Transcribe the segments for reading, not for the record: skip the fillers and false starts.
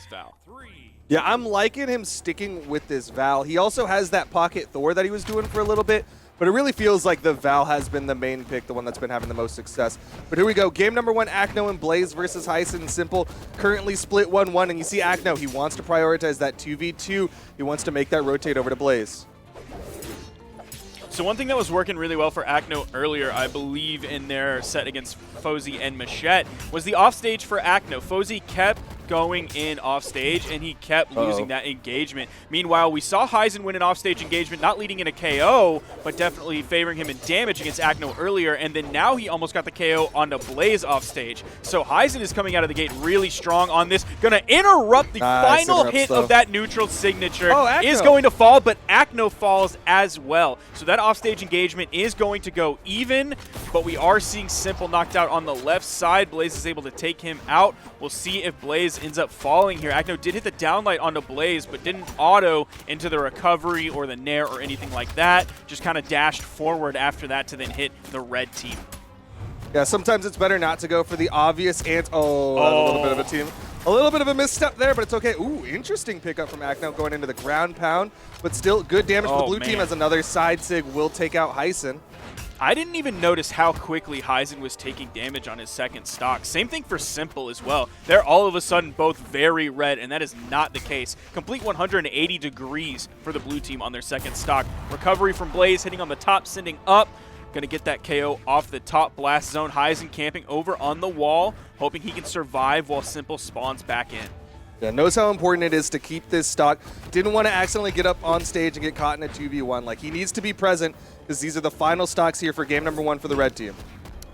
Val. Yeah, I'm liking him sticking with this Val. He also has that pocket Thor that he was doing for a little bit, but it really feels like the Val has been the main pick, the one that's been having the most success. But here we go. Game number 1, Acno and Blaze versus Hyson and Simple. Currently split 1-1, and you see Acno, he wants to prioritize that 2v2. He wants to make that rotate over to Blaze. So one thing that was working really well for Acno earlier, I believe, in their set against Fozy and Machette, was the offstage for Acno. Fozy kept going in offstage, and he kept losing that engagement. Meanwhile, we saw Hyzen win an offstage engagement, not leading in a KO, but definitely favoring him in damage against Acno earlier, and then now he almost got the KO onto Blaze offstage. So Hyzen is coming out of the gate really strong on this, gonna interrupt the final hit of that neutral signature. Is going to fall, but Acno falls as well. So that offstage engagement is going to go even, but we are seeing Simple knocked out on the left side. Blaze is able to take him out. We'll see if Blaze ends up falling here. Acno did hit the downlight onto Blaze, but didn't auto into the recovery or the nair or anything like that. Just kind of dashed forward after that to then hit the red team. Yeah, sometimes it's better not to go for the obvious ant. That's a little bit of a team. A little bit of a misstep there, but it's okay. Ooh, interesting pickup from Acno going into the ground pound, but still good damage for the blue team as another side sig will take out Hyson. I didn't even notice how quickly Hyzen was taking damage on his second stock. Same thing for Simple as well. They're all of a sudden both very red, and that is not the case. Complete 180 degrees for the blue team on their second stock. Recovery from Blaze hitting on the top, sending up. Gonna get that KO off the top blast zone. Hyzen camping over on the wall, hoping he can survive while Simple spawns back in. Yeah, knows how important it is to keep this stock. Didn't want to accidentally get up on stage and get caught in a 2v1. Like, he needs to be present because these are the final stocks here for game number 1 for the red team.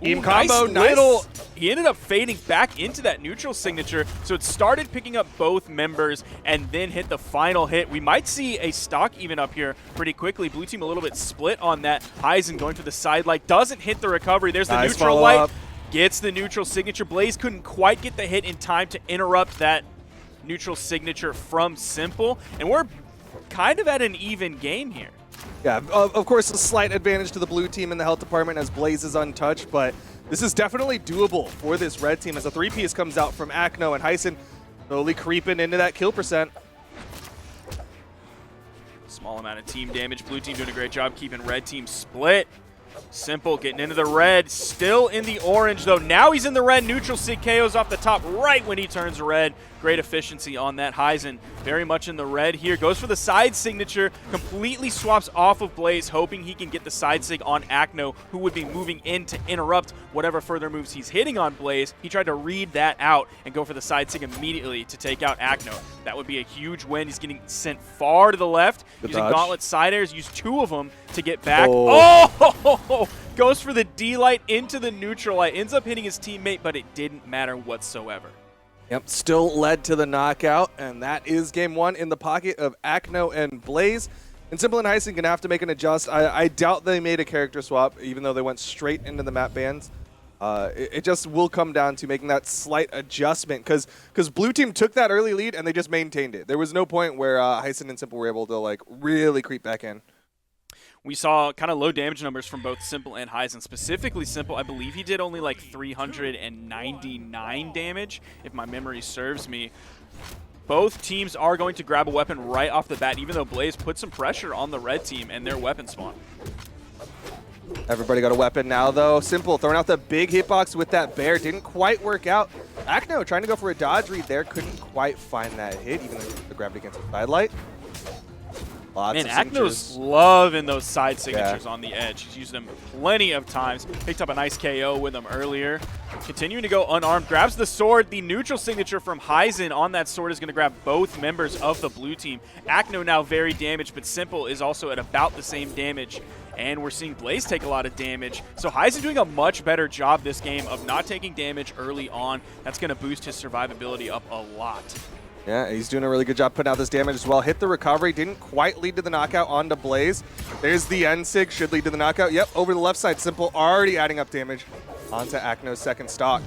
Team combo, nice. He ended up fading back into that neutral signature, so it started picking up both members and then hit the final hit. We might see a stock even up here pretty quickly. Blue team a little bit split on that. Hyzen going to the side light, doesn't hit the recovery. There's the neutral light, gets the neutral signature. Blaze couldn't quite get the hit in time to interrupt that neutral signature from Simple, and we're kind of at an even game here. Yeah, of course, a slight advantage to the blue team in the health department as Blaze is untouched, but this is definitely doable for this red team as a 3-piece comes out from Acno and Hyson slowly creeping into that kill percent. Small amount of team damage. Blue team doing a great job keeping red team split. Simple getting into the red, still in the orange though. Now he's in the red. Neutral sig KOs off the top right when he turns red. Great efficiency on that. Hyzen very much in the red here. Goes for the side signature, completely swaps off of Blaze, hoping he can get the side sig on Acno, who would be moving in to interrupt whatever further moves he's hitting on Blaze. He tried to read that out and go for the side sig immediately to take out Acno. That would be a huge win. He's getting sent far to the left. Using gauntlet side airs, used 2 of them to get back. Goes for the D-light into the neutral light. Ends up hitting his teammate, but it didn't matter whatsoever. Yep, still led to the knockout, and that is game 1 in the pocket of Acno and Blaze. And Simple and Hyson going to have to make an adjust. I doubt they made a character swap, even though they went straight into the map bans. It just will come down to making that slight adjustment, because blue team took that early lead and they just maintained it. There was no point where Hyson and Simple were able to like really creep back in. We saw kind of low damage numbers from both Simple and Hyzen. Specifically Simple, I believe he did only like 399 damage, if my memory serves me. Both teams are going to grab a weapon right off the bat, even though Blaze put some pressure on the red team and their weapon spawn. Everybody got a weapon now, though. Simple throwing out the big hitbox with that bear. Didn't quite work out. Acno trying to go for a dodge read there. Couldn't quite find that hit, even though the gravity against the sidelight. Man, Acno's loving those side signatures on the edge. He's used them plenty of times. Picked up a nice KO with them earlier. Continuing to go unarmed. Grabs the sword. The neutral signature from Hyzen on that sword is going to grab both members of the blue team. Acno now very damaged, but Simple is also at about the same damage. And we're seeing Blaze take a lot of damage. So Hyzen doing a much better job this game of not taking damage early on. That's going to boost his survivability up a lot. Yeah, he's doing a really good job putting out this damage as well. Hit the recovery, didn't quite lead to the knockout onto Blaze. There's the N-Sig, should lead to the knockout. Yep, over the left side, Simple already adding up damage onto Acno's second stock.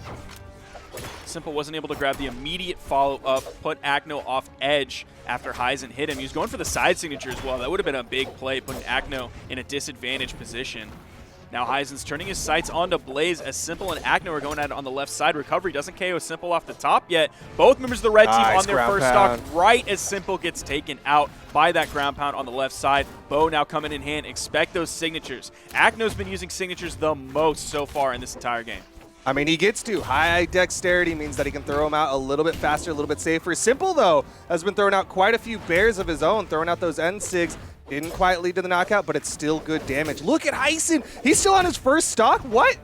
Simple wasn't able to grab the immediate follow-up, put Acno off edge after Hyzen hit him. He was going for the side signature as well. That would have been a big play, putting Acno in a disadvantaged position. Now Heisen's turning his sights onto Blaze as Simple and Acno are going at it on the left side. Recovery doesn't KO Simple off the top yet. Both members of the red team on their first stock right as Simple gets taken out by that ground pound on the left side. Bo now coming in hand. Expect those signatures. Acno's been using signatures the most so far in this entire game. I mean, he gets to. High dexterity means that he can throw him out a little bit faster, a little bit safer. Simple, though, has been throwing out quite a few bears of his own, throwing out those N-Sigs. Didn't quite lead to the knockout, but it's still good damage. Look at Heisen. He's still on his first stock. What?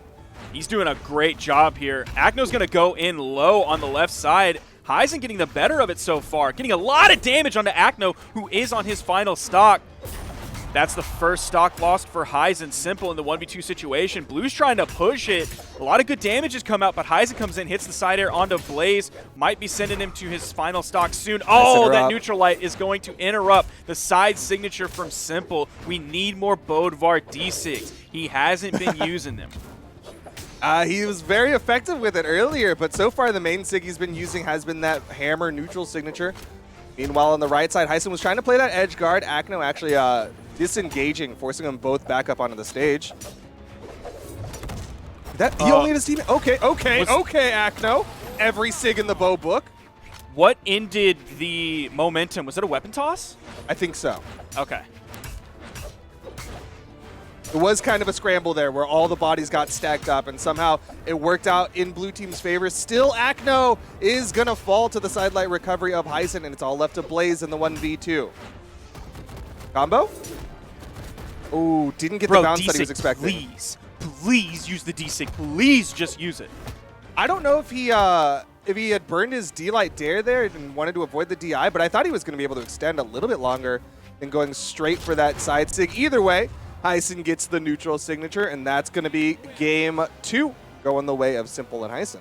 He's doing a great job here. Acno's going to go in low on the left side. Heisen getting the better of it so far. Getting a lot of damage onto Acno, who is on his final stock. That's the first stock lost for Heisen. Simple in the 1v2 situation. Blue's trying to push it. A lot of good damage has come out, but Heisen comes in, hits the side air onto Blaze. Might be sending him to his final stock soon. Oh, that neutral light is going to interrupt the side signature from Simple. We need more Bodvar D6. He hasn't been using them. He was very effective with it earlier, but so far the main sig he's been using has been that hammer neutral signature. Meanwhile, on the right side, Heisen was trying to play that edge guard. Acno actually disengaging, forcing them both back up onto the stage. He only had his team. Okay, Acno. Every sig in the bow book. What ended the momentum? Was it a weapon toss? I think so. Okay. It was kind of a scramble there where all the bodies got stacked up, and somehow it worked out in blue team's favor. Still, Acno is going to fall to the sidelight recovery of Heisen, and it's all left to Blaze in the 1v2. Combo? Oh, didn't get the bounce that he was expecting. Please use the D6. Please just use it. I don't know if he had burned his D-Light Dare there and wanted to avoid the DI, but I thought he was going to be able to extend a little bit longer than going straight for that side sig. Either way, Heisen gets the neutral signature, and that's going to be game 2 going the way of Simple and Heisen.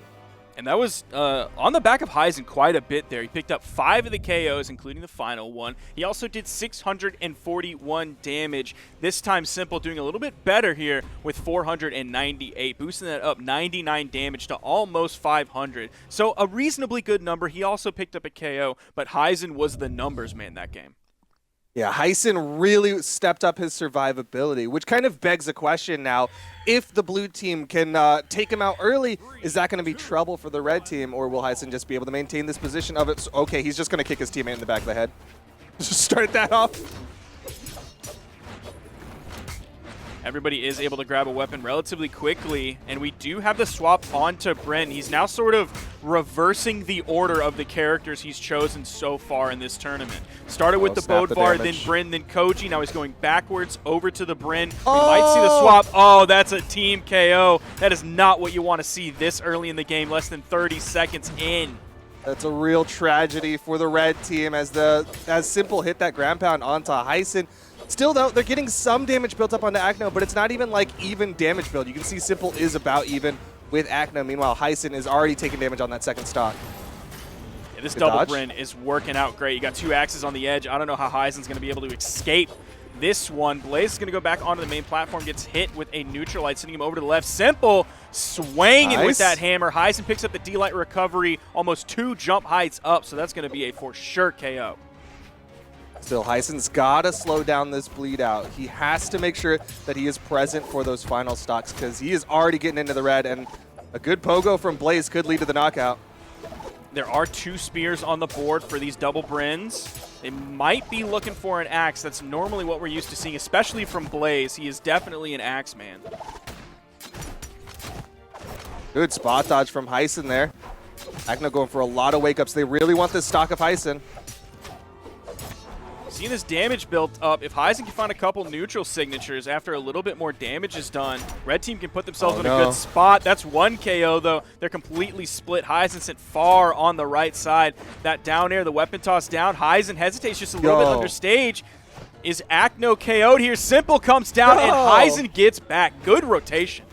And that was on the back of Heisen quite a bit there. He picked up 5 of the KOs, including the final one. He also did 641 damage. This time Simple doing a little bit better here with 498, boosting that up 99 damage to almost 500. So a reasonably good number. He also picked up a KO, but Heisen was the numbers man that game. Yeah, Heisen really stepped up his survivability, which kind of begs a question now. If the blue team can take him out early, is that going to be trouble for the red team, or will Heisen just be able to maintain this position of it? Okay, he's just going to kick his teammate in the back of the head. Just start that off. Everybody is able to grab a weapon relatively quickly, and we do have the swap onto Bryn. He's now sort of reversing the order of the characters he's chosen so far in this tournament. Started with the Bodvar, then Bryn, then Koji. Now he's going backwards over to the Bryn. We might see the swap. Oh, that's a team KO. That is not what you want to see this early in the game, less than 30 seconds in. That's a real tragedy for the red team as Simple hit that ground pound onto Heisen. Still, though, they're getting some damage built up onto Acno, but it's not even like even damage build. You can see Simple is about even with Acno. Meanwhile, Heisen is already taking damage on that second stock. Yeah, this double Bryn is working out great. You got 2 axes on the edge. I don't know how Heisen's going to be able to escape this one. Blaze is going to go back onto the main platform, gets hit with a neutral light, sending him over to the left. Simple swinging with that hammer. Heisen picks up the D-Light recovery, almost 2 jump heights up, so that's going to be a for sure KO. Still, Heisen's got to slow down this bleed out. He has to make sure that he is present for those final stocks because he is already getting into the red, and a good pogo from Blaze could lead to the knockout. There are 2 spears on the board for these double Bryns. They might be looking for an axe. That's normally what we're used to seeing, especially from Blaze. He is definitely an axe man. Good spot dodge from Heisen there. Acno going for a lot of wake-ups. They really want this stock of Heisen. Seeing this damage built up, if Heisen can find a couple neutral signatures after a little bit more damage is done, red team can put themselves in a good spot. That's 1 KO, though. They're completely split. Heisen sent far on the right side. That down air, the weapon toss down. Heisen hesitates just a little bit under stage. Is Acno KO'd here? Simple comes down, and Heisen gets back. Good rotation.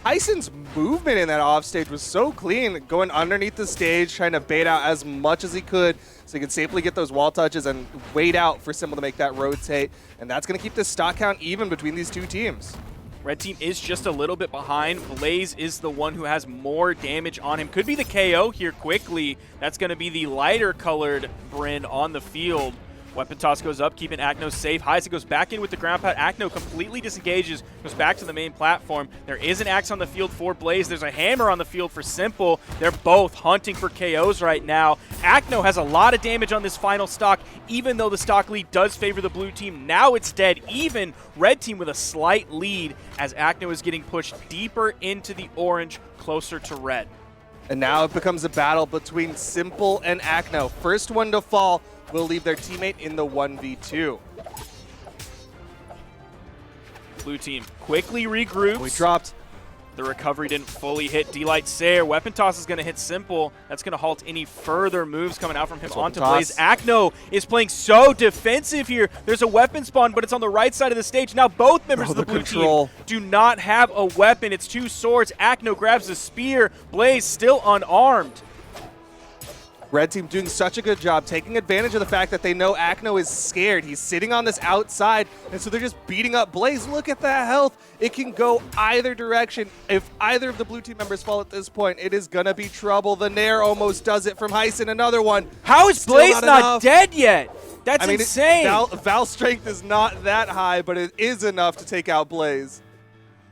Heisen's movement in that offstage was so clean, going underneath the stage, trying to bait out as much as he could so he could safely get those wall touches and wait out for Simple to make that rotate. And that's going to keep the stock count even between these 2 teams. Red team is just a little bit behind. Blaze is the one who has more damage on him. Could be the KO here quickly. That's going to be the lighter colored Bryn on the field. Weapon toss goes up, keeping Acno safe. Heisen goes back in with the ground pound. Acno completely disengages, goes back to the main platform. There is an axe on the field for Blaze. There's a hammer on the field for Simple. They're both hunting for KOs right now. Acno has a lot of damage on this final stock, even though the stock lead does favor the blue team. Now it's dead. Even red team with a slight lead as Acno is getting pushed deeper into the orange, closer to red. And now it becomes a battle between Simple and Acno. First one to fall will leave their teammate in the 1v2. Blue team quickly regroups. We dropped. The recovery didn't fully hit D-Light Sayer. Weapon toss is going to hit Simple. That's going to halt any further moves coming out from him onto Blaze. Acno is playing so defensive here. There's a weapon spawn, but it's on the right side of the stage. Now both members of the blue team do not have a weapon. It's two swords. Acno grabs a spear. Blaze still unarmed. Red team doing such a good job taking advantage of the fact that they know Acno is scared. He's sitting on this outside, and so they're just beating up Blaze. Look at that health. It can go either direction. If either of the blue team members fall at this point, it is going to be trouble. The Nair almost does it from Heisen. Another one. How is Blaze not dead yet? That's insane. Val strength is not that high, but it is enough to take out Blaze.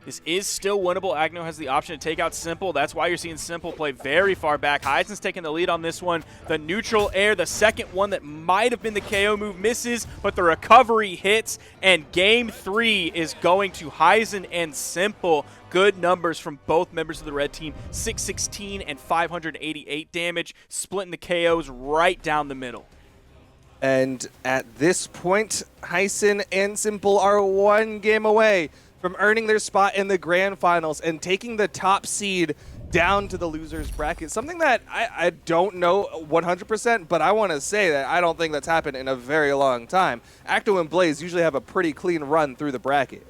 This is still winnable. Acno has the option to take out Simple. That's why you're seeing Simple play very far back. Heisen's taking the lead on this one. The neutral air, the second one that might have been the KO move, misses, but the recovery hits, and game 3 is going to Heisen and Simple. Good numbers from both members of the red team, 616 and 588 damage, splitting the KOs right down the middle. And at this point, Heisen and Simple are one game away from earning their spot in the grand finals and taking the top seed down to the losers bracket. Something that I don't know 100%, but I want to say that I don't think that's happened in a very long time. Acno and Blaze usually have a pretty clean run through the bracket.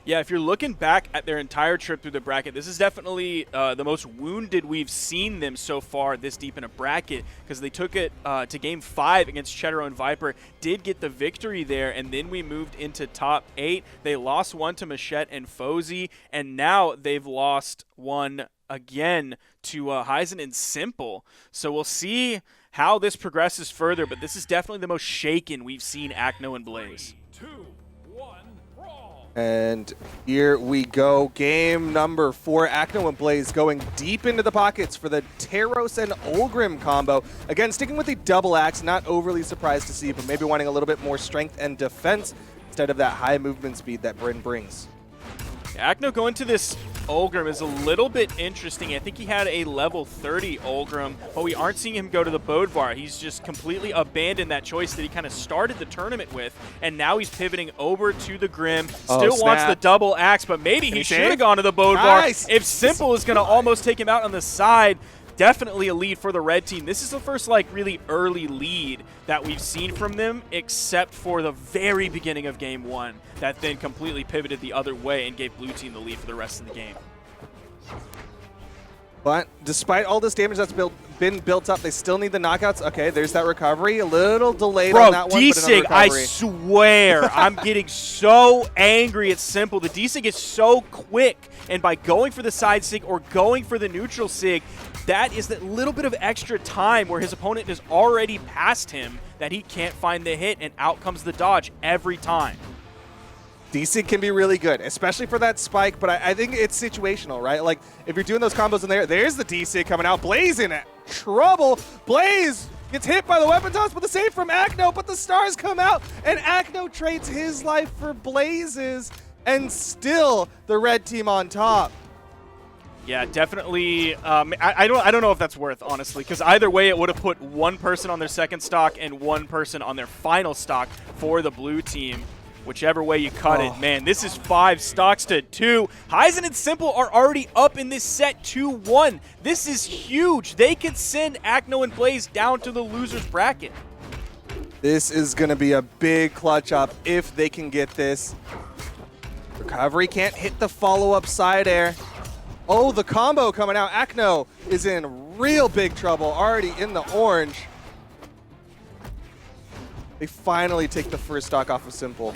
Yeah, if you're looking back at their entire trip through the bracket, this is definitely the most wounded we've seen them so far this deep in a bracket, because they took it to Game 5 against Cheddar and Viper, did get the victory there, and then we moved into top 8. They lost one to Machette and Fozy, and now they've lost one again to Heisen and Simple. So we'll see how this progresses further, but this is definitely the most shaken we've seen Acno and Blaze. 3, 2, 1, brawl. And here we go. Game number 4. Acno and Blaze going deep into the pockets for the Teros and Olgrim combo. Again, sticking with the double axe, not overly surprised to see, but maybe wanting a little bit more strength and defense instead of that high movement speed that Bryn brings. Acno going to this Olgrim is a little bit interesting. I think he had a level 30 Olgrim, but we aren't seeing him go to the Bodvar. He's just completely abandoned that choice that he kind of started the tournament with, and now he's pivoting over to the Grim. Still wants the double axe, but maybe he should have gone to the Bodvar. Nice. If Simple is going to almost take him out on the side. Definitely a lead for the red team. This is the first really early lead that we've seen from them, except for the very beginning of game 1 that then completely pivoted the other way and gave blue team the lead for the rest of the game. But despite all this damage that's been built up, they still need the knockouts. Okay, there's that recovery. A little delayed on that one. D-Sig, I swear, I'm getting so angry at Simple. The D-Sig is so quick, and by going for the side Sig or going for the neutral Sig, that is that little bit of extra time where his opponent is already past him that he can't find the hit, and out comes the dodge every time. D-Sig can be really good, especially for that spike, but I think it's situational, right? Like, if you're doing those combos in there's the D-Sig coming out. Blaze in trouble. Blaze gets hit by the weapon toss, but the save from Acno, but the stars come out, and Acno trades his life for Blaze's, and still the red team on top. Yeah, definitely. I don't know if that's worth, honestly, because either way it would have put one person on their second stock and one person on their final stock for the blue team. Whichever way you cut it, man, this is 5 stocks to 2. Heisen and Simple are already up in this set 2-1. This is huge. They could send Acno and Blaze down to the loser's bracket. This is going to be a big clutch up if they can get this. Recovery can't hit the follow-up side air. Oh, the combo coming out. Acno is in real big trouble, already in the orange. They finally take the first stock off of Simple.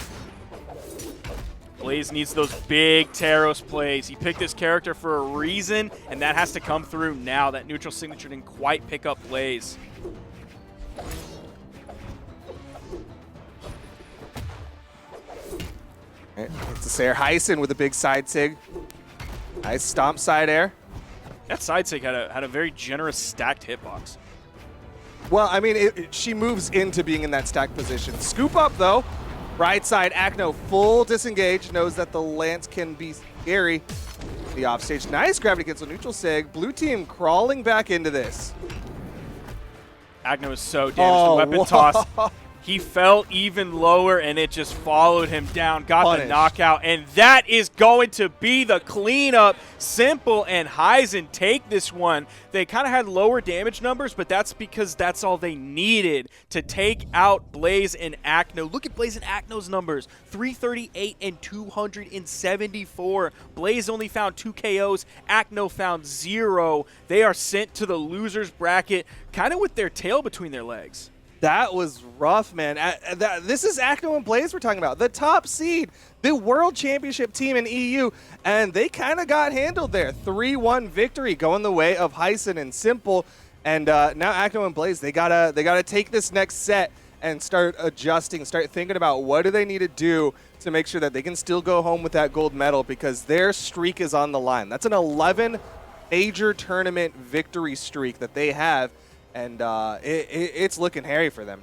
Blaze needs those big Teros plays. He picked this character for a reason, and that has to come through now. That neutral signature didn't quite pick up Blaze. Right, it's a Sayer Heisen with a big side sig. Nice stomp side air. That side sig had a very generous stacked hitbox. Well, I mean, she moves into being in that stacked position. Scoop up, though. Right side, Acno full disengage. Knows that the Lance can be scary. The offstage. Nice gravity cancel neutral sig. Blue team crawling back into this. Acno is so damaged. The weapon toss. He fell even lower, and it just followed him down. Got Punished. the knockout, and that is going to be the cleanup. Simple and Heisen take this one. They kind of had lower damage numbers, but that's because that's all they needed to take out Blaze and Acno. Look at Blaze and Acno's numbers. 338 and 274. Blaze only found 2 KOs. Acno found 0. They are sent to the loser's bracket, kind of with their tail between their legs. That was rough, man. This is Acno and Blaze we're talking about. The top seed, the World Championship team in EU, and they kind of got handled there. 3-1 victory going the way of Heisen and Simple. And now Acno and Blaze, they gotta take this next set and start adjusting, start thinking about what do they need to do to make sure that they can still go home with that gold medal, because their streak is on the line. That's an 11 major tournament victory streak that they have. And it's looking hairy for them.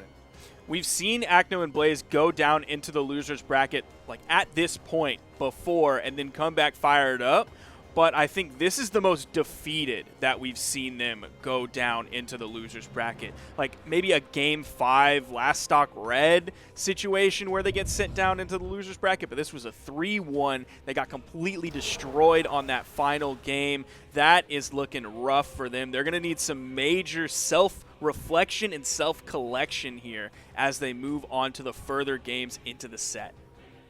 We've seen Acno and Blaze go down into the loser's bracket like at this point before and then come back fired up. But I think this is the most defeated that we've seen them go down into the loser's bracket. Like maybe a Game 5 last stock red situation where they get sent down into the loser's bracket, but this was a 3-1. They got completely destroyed on that final game. That is looking rough for them. They're going to need some major self-reflection and self-collection here as they move on to the further games into the set.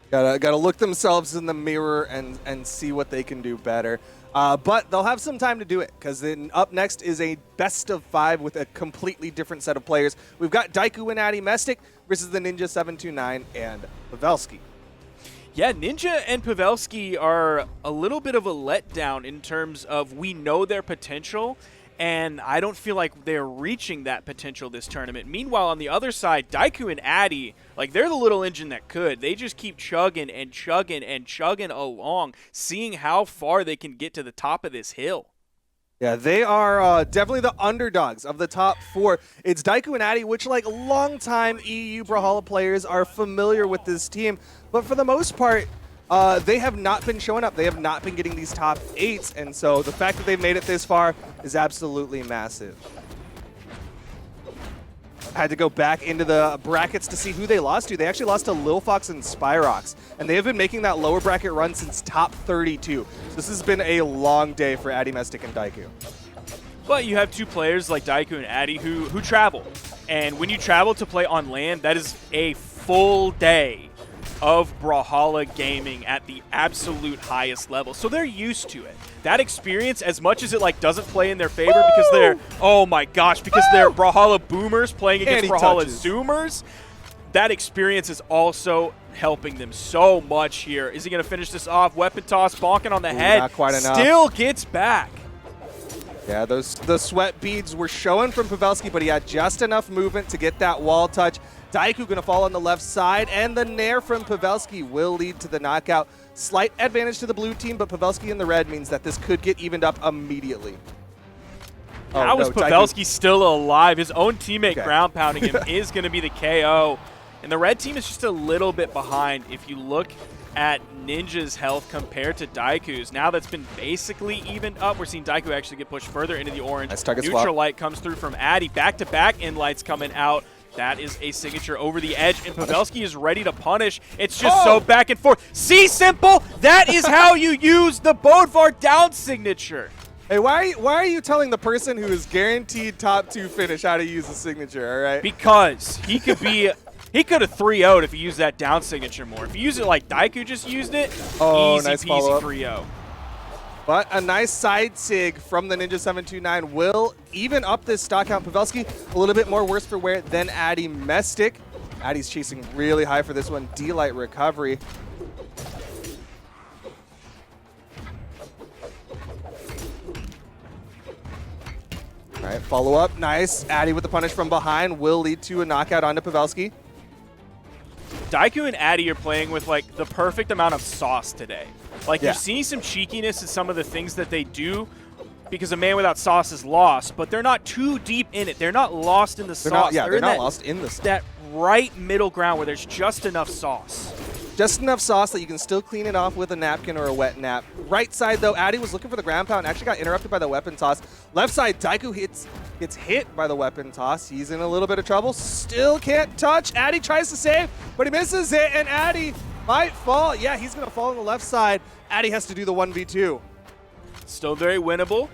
Gotta look themselves in the mirror and see what they can do better. But they'll have some time to do it, because then up next is a best of 5 with a completely different set of players. We've got Daiku and Addy Mestic versus the Ninja 729 and Pavelski. Yeah, Ninja and Pavelski are a little bit of a letdown in terms of we know their potential, and I don't feel like they're reaching that potential this tournament. Meanwhile, on the other side, Daiku and Addy, like they're the little engine that could. They just keep chugging and chugging and chugging along, seeing how far they can get to the top of this hill. Yeah, they are definitely the underdogs of the top 4. It's Daiku and Addy, which like longtime EU Brawlhalla players are familiar with this team. But for the most part, they have not been showing up. They have not been getting these top 8s. And so the fact that they've made it this far is absolutely massive. I had to go back into the brackets to see who they lost to. They actually lost to Lil Fox and Spyrox, and they have been making that lower bracket run since top 32. So this has been a long day for Addy Mestic and Daiku. But you have 2 players like Daiku and Addy who travel. And when you travel to play on land, that is a full day of Brawlhalla gaming at the absolute highest level. So they're used to it. That experience, as much as it like doesn't play in their favor because they're, oh my gosh, because they're Brawlhalla boomers playing against Brawlhalla zoomers, that experience is also helping them so much here. Is he going to finish this off? Weapon toss, bonking on the head. Not quite enough. Still gets back. Yeah, the sweat beads were showing from Pavelski, but he had just enough movement to get that wall touch. Daiku going to fall on the left side, and the nair from Pavelski will lead to the knockout. Slight advantage to the blue team, but Pavelski in the red means that this could get evened up immediately. How is Pavelski still alive? His own teammate ground pounding him is going to be the KO. And the red team is just a little bit behind. If you look at Ninja's health compared to Daiku's, now that's been basically evened up. We're seeing Daiku actually get pushed further into the orange. Neutral light comes through from Addy. Back-to-back in lights coming out. That is a signature over the edge, and Pavelski is ready to punish. It's just so back and forth. See, Simple? That is how you use the Bodvar down signature. Hey, why are you telling the person who is guaranteed top 2 finish how to use a signature, all right? Because he could be... He could have 3-0'd if he used that down signature more. If you use it like Daiku just used it, easy nice peasy 3-0. But a nice side sig from the Ninja 729 will even up this stock count. Pavelski a little bit more worse for wear than Addy Mestic. Addy's chasing really high for this one. D-Light recovery. All right, follow up. Nice. Addy with the punish from behind will lead to a knockout onto Pavelski. Daiku and Addy are playing with like the perfect amount of sauce today. Like you're seeing some cheekiness in some of the things that they do because a man without sauce is lost, but they're not too deep in it. They're not lost in the sauce. They're not lost in the sauce. That right middle ground where there's just enough sauce. Just enough sauce that you can still clean it off with a napkin or a wet nap. Right side, though, Addy was looking for the ground pound and actually got interrupted by the weapon toss. Left side, Daiku gets hit by the weapon toss. He's in a little bit of trouble. Still can't touch. Addy tries to save, but he misses it, and Addy might fall. Yeah, he's going to fall on the left side. Addy has to do the 1v2. Still very winnable.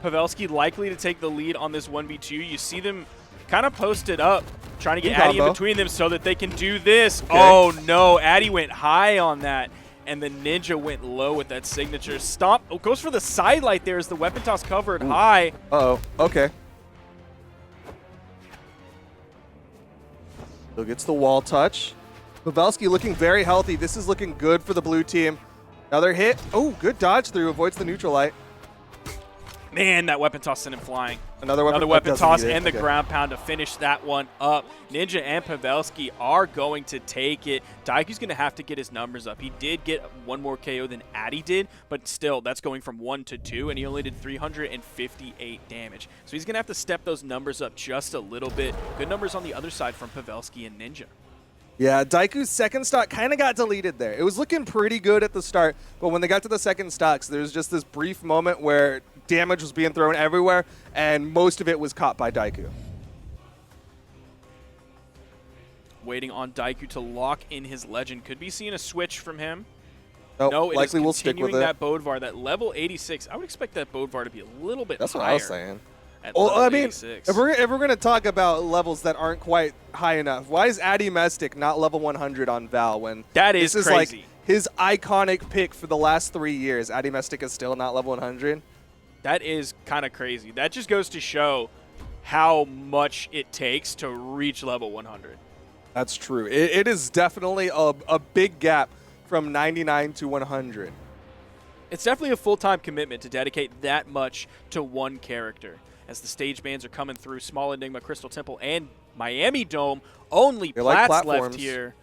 Pavelski likely to take the lead on this 1v2. You see them kind of posted up, trying to get Addy in between them so that they can do this. Okay. Oh, no. Addy went high on that, and the Ninja went low with that signature. Stomp. Oh, goes for the sidelight there as the weapon toss covered high. Uh-oh. Okay. So gets the wall touch. Pavelski looking very healthy. This is looking good for the blue team. Another hit. Oh, good dodge through. Avoids the neutral light. Man, that weapon toss sent him flying. Another weapon toss and the ground pound to finish that one up. Ninja and Pavelski are going to take it. Daiku's going to have to get his numbers up. He did get one more KO than Addy did, but still, that's going from 1 to 2, and he only did 358 damage. So he's going to have to step those numbers up just a little bit. Good numbers on the other side from Pavelski and Ninja. Yeah, Daiku's second stock kind of got deleted there. It was looking pretty good at the start, but when they got to the second stocks, there was just this brief moment where damage was being thrown everywhere, and most of it was caught by Daiku. Waiting on Daiku to lock in his legend. Could be seeing a switch from him. Nope, no, it likely is we'll stick with it. that Bodvar, that level 86. I would expect that Bodvar to be a little bit higher. That's what I was saying. Well, I mean, 86. if we're going to talk about levels that aren't quite high enough, why is Addy Mestic not level 100 on Val when that is this crazy. Is like his iconic pick for the last 3 years? Addy Mestic is still not level 100. That is kind of crazy. That just goes to show how much it takes to reach level 100. That's true. It is definitely a big gap from 99 to 100. It's definitely a full-time commitment to dedicate that much to one character. As the stage bans are coming through, Small Enigma, Crystal Temple, and Miami Dome, only Plats left here.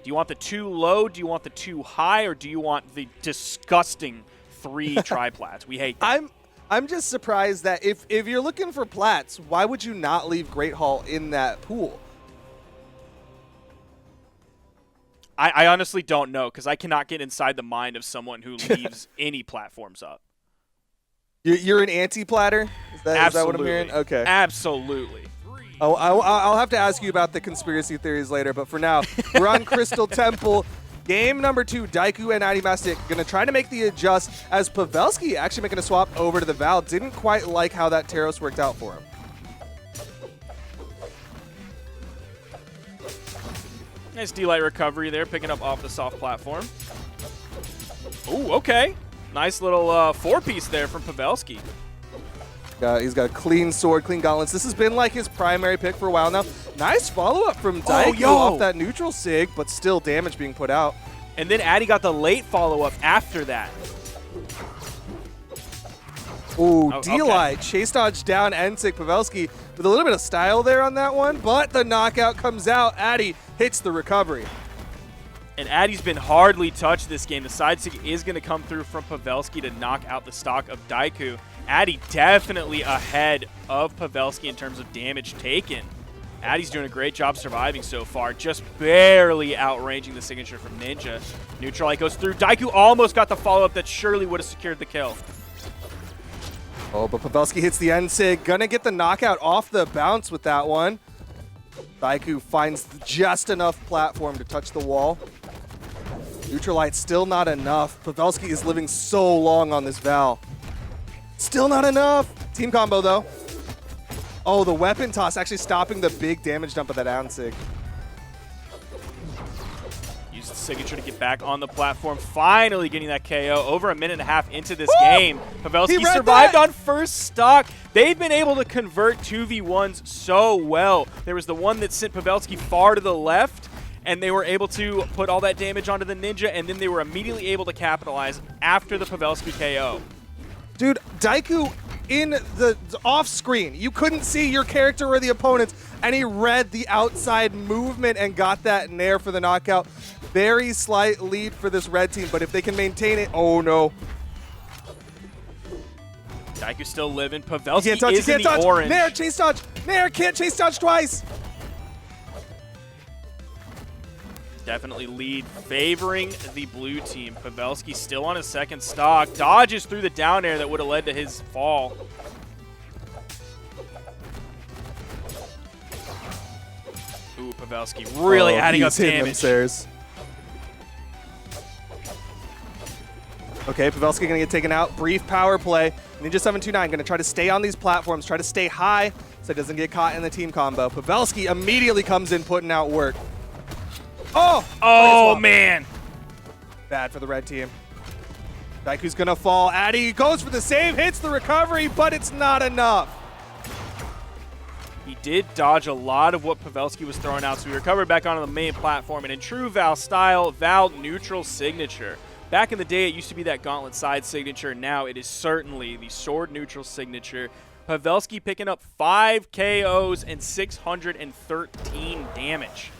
Do you want the 2 low, do you want the 2 high, or do you want the disgusting 3 tri-plats? We hate them. I'm just surprised that if you're looking for plats, why would you not leave Great Hall in that pool? I honestly don't know, because I cannot get inside the mind of someone who leaves any platforms up. You're an anti-platter? Is that what I'm hearing? Okay. Absolutely. Oh, I'll have to ask you about the conspiracy theories later, but for now, we're on Crystal Temple. Game number 2, Daiku and Addy Mestic going to try to make the adjust as Pavelski actually making a swap over to the Val. Didn't quite like how that Taros worked out for him. Nice D-Light recovery there, picking up off the soft platform. Ooh, okay. Nice little 4-piece there from Pavelski. He's got a clean sword, clean gauntlets. This has been like his primary pick for a while now. Nice follow-up from Daiku off that neutral sig, but still damage being put out. And then Addy got the late follow-up after that. Ooh, D-Light, chase dodge down N-Sig. Pavelski with a little bit of style there on that one, but the knockout comes out. Addy hits the recovery. And Addy's been hardly touched this game. The side sig is going to come through from Pavelski to knock out the stock of Daiku. Addy definitely ahead of Pavelski in terms of damage taken. Addy's doing a great job surviving so far, just barely outranging the signature from Ninja. Neutral light goes through. Daiku almost got the follow-up that surely would have secured the kill. Oh, but Pavelski hits the N-Sig. Gonna get the knockout off the bounce with that one. Daiku finds just enough platform to touch the wall. Neutral light still not enough. Pavelski is living so long on this Val. Still not enough. Team combo, though. Oh, the weapon toss actually stopping the big damage dump of that N-Sig. Used the signature to get back on the platform. Finally getting that KO over a minute and a half into this game. Pavelski survived on first stock. They've been able to convert 2v1s so well. There was the one that sent Pavelski far to the left, and they were able to put all that damage onto the Ninja, and then they were immediately able to capitalize after the Pavelski KO. Dude, Daiku in the off screen. You couldn't see your character or the opponents, and he read the outside movement and got that nair for the knockout. Very slight lead for this red team, but if they can maintain it, oh no. Daiku's still living. Pavelski He can't touch, is he can't in the touch. orange. Nair, chase dodge. Nair can't chase dodge twice. Definitely lead favoring the blue team. Pavelski still on his second stock. Dodges through the down air that would have led to his fall. Ooh, Pavelski really adding up damage. Okay, Pavelski going to get taken out. Brief power play. Ninja 729 going to try to stay on these platforms, try to stay high so it doesn't get caught in the team combo. Pavelski immediately comes in putting out work. Oh, man. Bad for the red team. Daiku's going to fall. Addy goes for the save, hits the recovery, but it's not enough. He did dodge a lot of what Pavelski was throwing out, so he recovered back onto the main platform. And in true Val style, Val neutral signature. Back in the day, it used to be that gauntlet side signature. Now it is certainly the sword neutral signature. Pavelski picking up 5 KOs and 613 damage.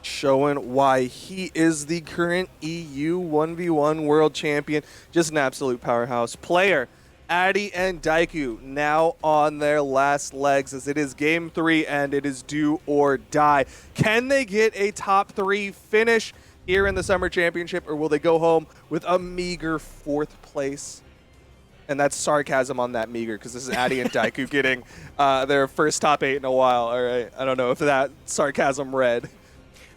Showing why he is the current EU 1v1 world champion. Just an absolute powerhouse player. Addy and Daiku now on their last legs as it is game 3 and it is do or die. Can they get a top 3 finish here in the Summer Championship, or will they go home with a meager 4th place? And that's sarcasm on that meager, because this is Addy and Daiku getting their first top 8 in a while. All right, I don't know if that sarcasm read.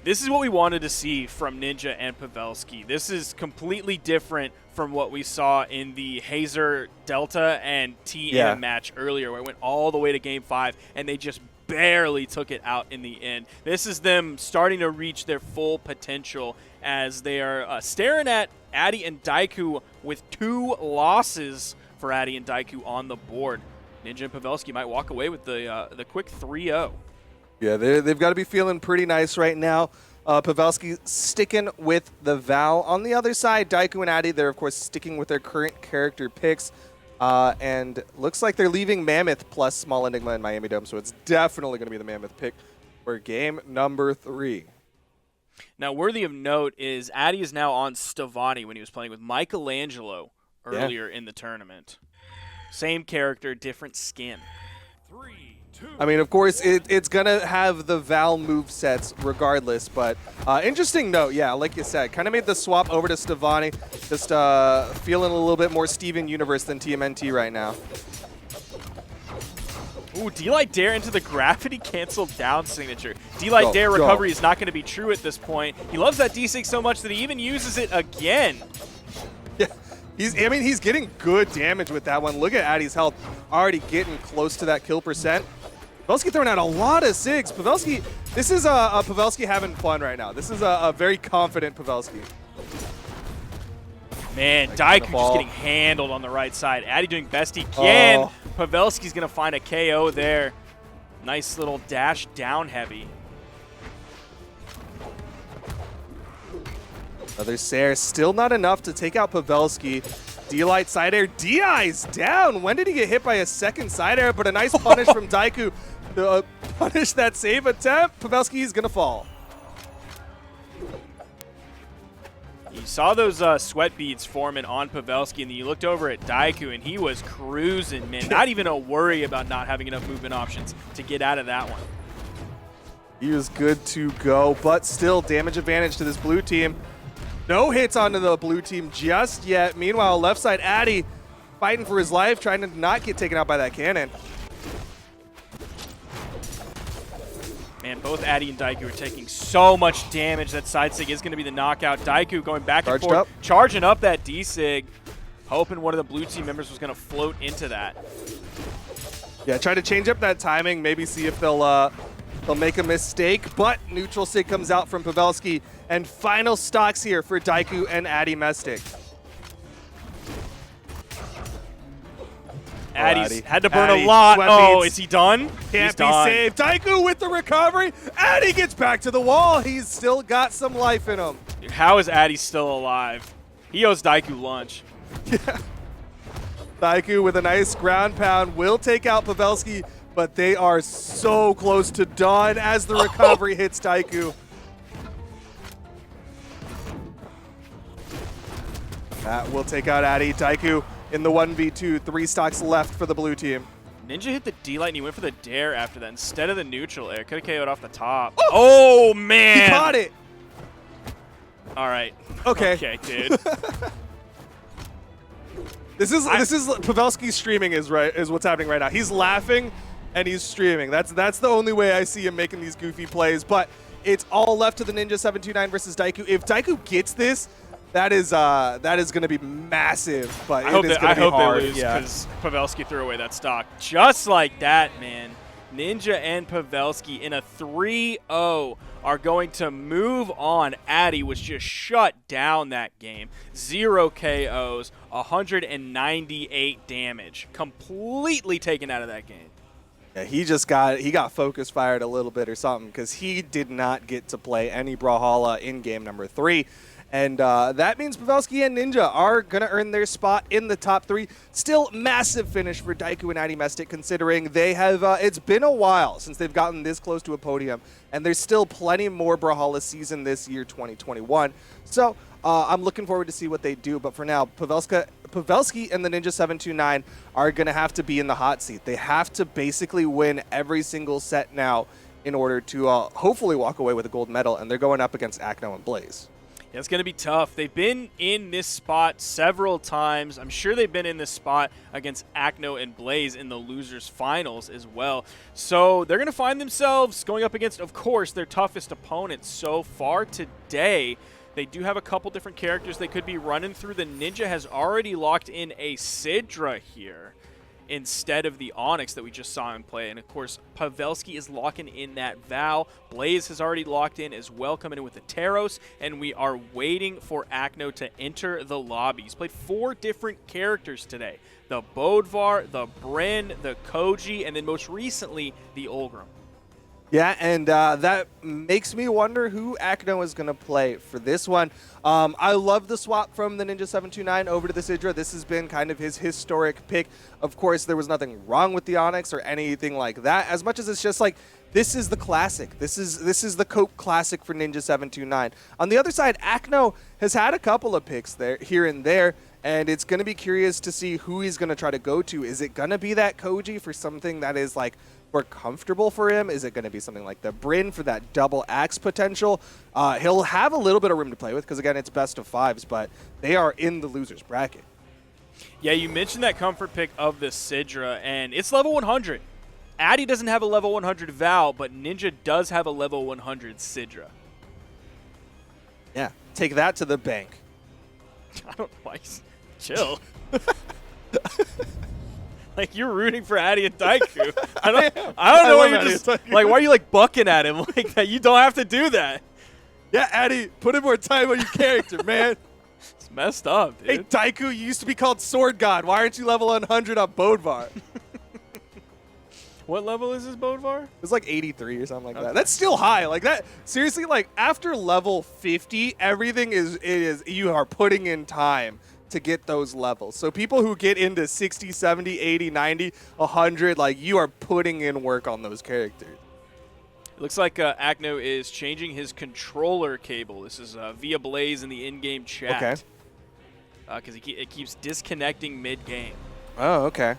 This is what we wanted to see from Ninja and Pavelski. This is completely different from what we saw in the Hazer Delta and TM match earlier, where it went all the way to game 5, and they just barely took it out in the end. This is them starting to reach their full potential as they are staring at Addy and Daiku with 2 losses for Addy and Daiku on the board. Ninja and Pavelski might walk away with the quick 3-0. Yeah, they've got to be feeling pretty nice right now. Pavelski sticking with the Val. On the other side, Daiku and Addy, they're, of course, sticking with their current character picks. And looks like they're leaving Mammoth plus Small Enigma in Miami Dome, so it's definitely going to be the Mammoth pick for game number 3. Now, worthy of note is Addy is now on Stavani when he was playing with Michelangelo earlier in the tournament. Same character, different skin. 3, 2. I mean, of course, it's going to have the Val movesets regardless, but interesting note, yeah, like you said, kind of made the swap over to Stavani, just feeling a little bit more Steven Universe than TMNT right now. Ooh, D-Light Dare into the gravity canceled down signature. D-Light Dare recovery is not going to be true at this point. He loves that D6 so much that he even uses it again. Yeah, he's getting good damage with that one. Look at Addy's health, already getting close to that kill percent. Pavelski throwing out a lot of SIGs. Pavelski, this is a Pavelski having fun right now. This is a very confident Pavelski. Man, Daiku just getting handled on the right side. Addy doing best he can. Oh. Pavelski's going to find a KO there. Nice little dash down heavy. Another Sair, still not enough to take out Pavelski. D-Light side air, DI's down. When did he get hit by a second side air? But a nice punish from Daiku to punish that save attempt. Pavelski is going to fall. You saw those sweat beads forming on Pavelski, and then you looked over at Daiku, and he was cruising, man. Not even a worry about not having enough movement options to get out of that one. He was good to go, but still damage advantage to this blue team. No hits onto the blue team just yet. Meanwhile, left side Addy fighting for his life, trying to not get taken out by that cannon. Man, both Addy and Daiku are taking so much damage. That side sig is going to be the knockout. Daiku going back and forth, charging up that D-sig, hoping one of the blue team members was going to float into that. Yeah, try to change up that timing, maybe see if they'll make a mistake, but neutral sig comes out from Pavelski, and final stocks here for Daiku and Addy Mestic. Addy's had to burn a lot. Oh, is he done? Can't be saved. Daiku with the recovery. Addy gets back to the wall. He's still got some life in him. Dude, how is Addy still alive? He owes Daiku lunch. Yeah. Daiku with a nice ground pound will take out Pavelski, but they are so close to done as the recovery hits Daiku. That will take out Addy. Daiku in the 1v2, 3 stocks left for the blue team. Ninja hit the D-Light and he went for the dare after that instead of the neutral air. Could have KO'd off the top. Oh, man. He caught it. All right. Okay. Okay, dude. This is Pavelski streaming is what's happening right now. He's laughing and he's streaming. That's the only way I see him making these goofy plays. But it's all left to the Ninja 729 versus Daiku. If Daiku gets this, that is going to be massive. But I hope it's going to be hard. they lose because Pavelski threw away that stock just like that, man. Ninja and Pavelski in a 3-0 are going to move on. Addy was just shut down that game. 0 KOs, 198 damage. Completely taken out of that game. Yeah, he got focus fired a little bit or something because he did not get to play any Brawlhalla in game number 3. And that means Pavelski and Ninja are going to earn their spot in the top 3. Still massive finish for Daiku and Addy Mestic considering they have, it's been a while since they've gotten this close to a podium. And there's still plenty more Brawlhalla season this year, 2021. So I'm looking forward to see what they do. But for now, Pavelski and the Ninja 729 are going to have to be in the hot seat. They have to basically win every single set now in order to hopefully walk away with a gold medal. And they're going up against Acno and Blaze. Yeah, it's going to be tough. They've been in this spot several times. I'm sure they've been in this spot against Acno and Blaze in the losers finals as well. So they're going to find themselves going up against, of course, their toughest opponent so far today. They do have a couple different characters they could be running through. The Ninja has already locked in a Sidra here instead of the Onyx that we just saw him play. And, of course, Pavelski is locking in that Val. Blaze has already locked in as well, coming in with the Taros. And we are waiting for Acno to enter the lobby. He's played 4 different characters today. The Bodvar, the Bryn, the Koji, and then most recently, the Olgrim. Yeah, and that makes me wonder who Acno is going to play for this one. I love the swap from the Ninja 729 over to the Sidra. This has been kind of his historic pick. Of course, there was nothing wrong with the Onyx or anything like that, as much as it's just like, this is the classic. This is the Cope classic for Ninja 729. On the other side, Acno has had a couple of picks there, here and there, and it's going to be curious to see who he's going to try to go to. Is it going to be that Koji for something that is like more comfortable for him? Is it going to be something like the Bryn for that double axe potential? He'll have a little bit of room to play with because, again, it's best of 5s, but they are in the loser's bracket. Yeah, you mentioned that comfort pick of the Sidra, and it's level 100. Addy doesn't have a level 100 Val, but Ninja does have a level 100 Sidra. Yeah, take that to the bank. I don't know why. Chill. Like, you're rooting for Addy and Daiku. I don't know why you're just, like, why are you, like, bucking at him like that? You don't have to do that. Yeah, Addy, put in more time on your character, man. It's messed up, dude. Hey, Daiku, you used to be called Sword God. Why aren't you level 100 on Bodvar? What level is this Bodvar? It's like 83 or something like that. That's still high. Like that, seriously, like after level 50, everything you are putting in time to get those levels. So people who get into 60, 70, 80, 90, 100, like you are putting in work on those characters. It looks like Acno is changing his controller cable. This is via Blaze in the in-game chat. Okay. Because it keeps disconnecting mid-game. Oh, okay.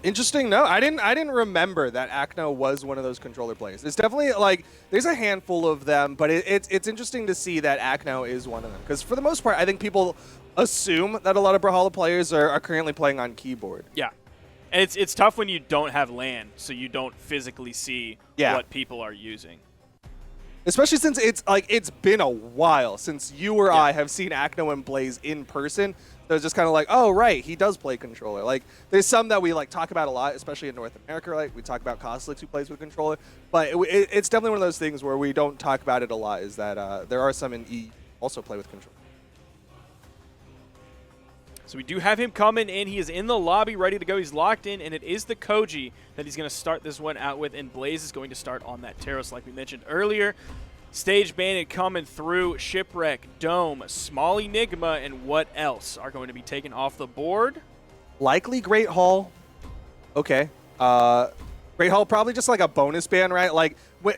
Interesting. No, I didn't remember that Acno was one of those controller players. It's definitely like there's a handful of them, but it's interesting to see that Acno is one of them. Because for the most part, I think people assume that a lot of Brawlhalla players are currently playing on keyboard. Yeah. And it's tough when you don't have LAN, so you don't physically see what people are using. Especially since it's been a while since you or I have seen Acno and Blaze in person. So it's just kind of like, oh, right, he does play controller. Like, there's some that we like talk about a lot, especially in North America. Like, we talk about Costlix who plays with controller. But it's definitely one of those things where we don't talk about it a lot, is that there are some in E also play with controller. So we do have him coming in. He is in the lobby, ready to go. He's locked in, and it is the Koji that he's going to start this one out with, and Blaze is going to start on that Taros like we mentioned earlier. Stage Bandit coming through, Shipwreck, Dome, Small Enigma, and what else are going to be taken off the board? Likely Great Hall. Okay. Great Hall probably just like a bonus ban, right? Like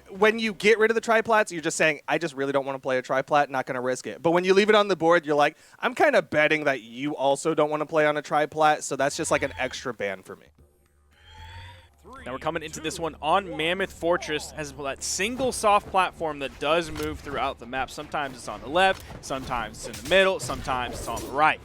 when you get rid of the triplats, you're just saying, I just really don't want to play a triplat, not going to risk it. But when you leave it on the board, you're like, I'm kind of betting that you also don't want to play on a triplat, so that's just like an extra ban for me. Now we're coming into this one on Mammoth Fortress, has that single soft platform that does move throughout the map. Sometimes it's on the left, sometimes it's in the middle, sometimes it's on the right.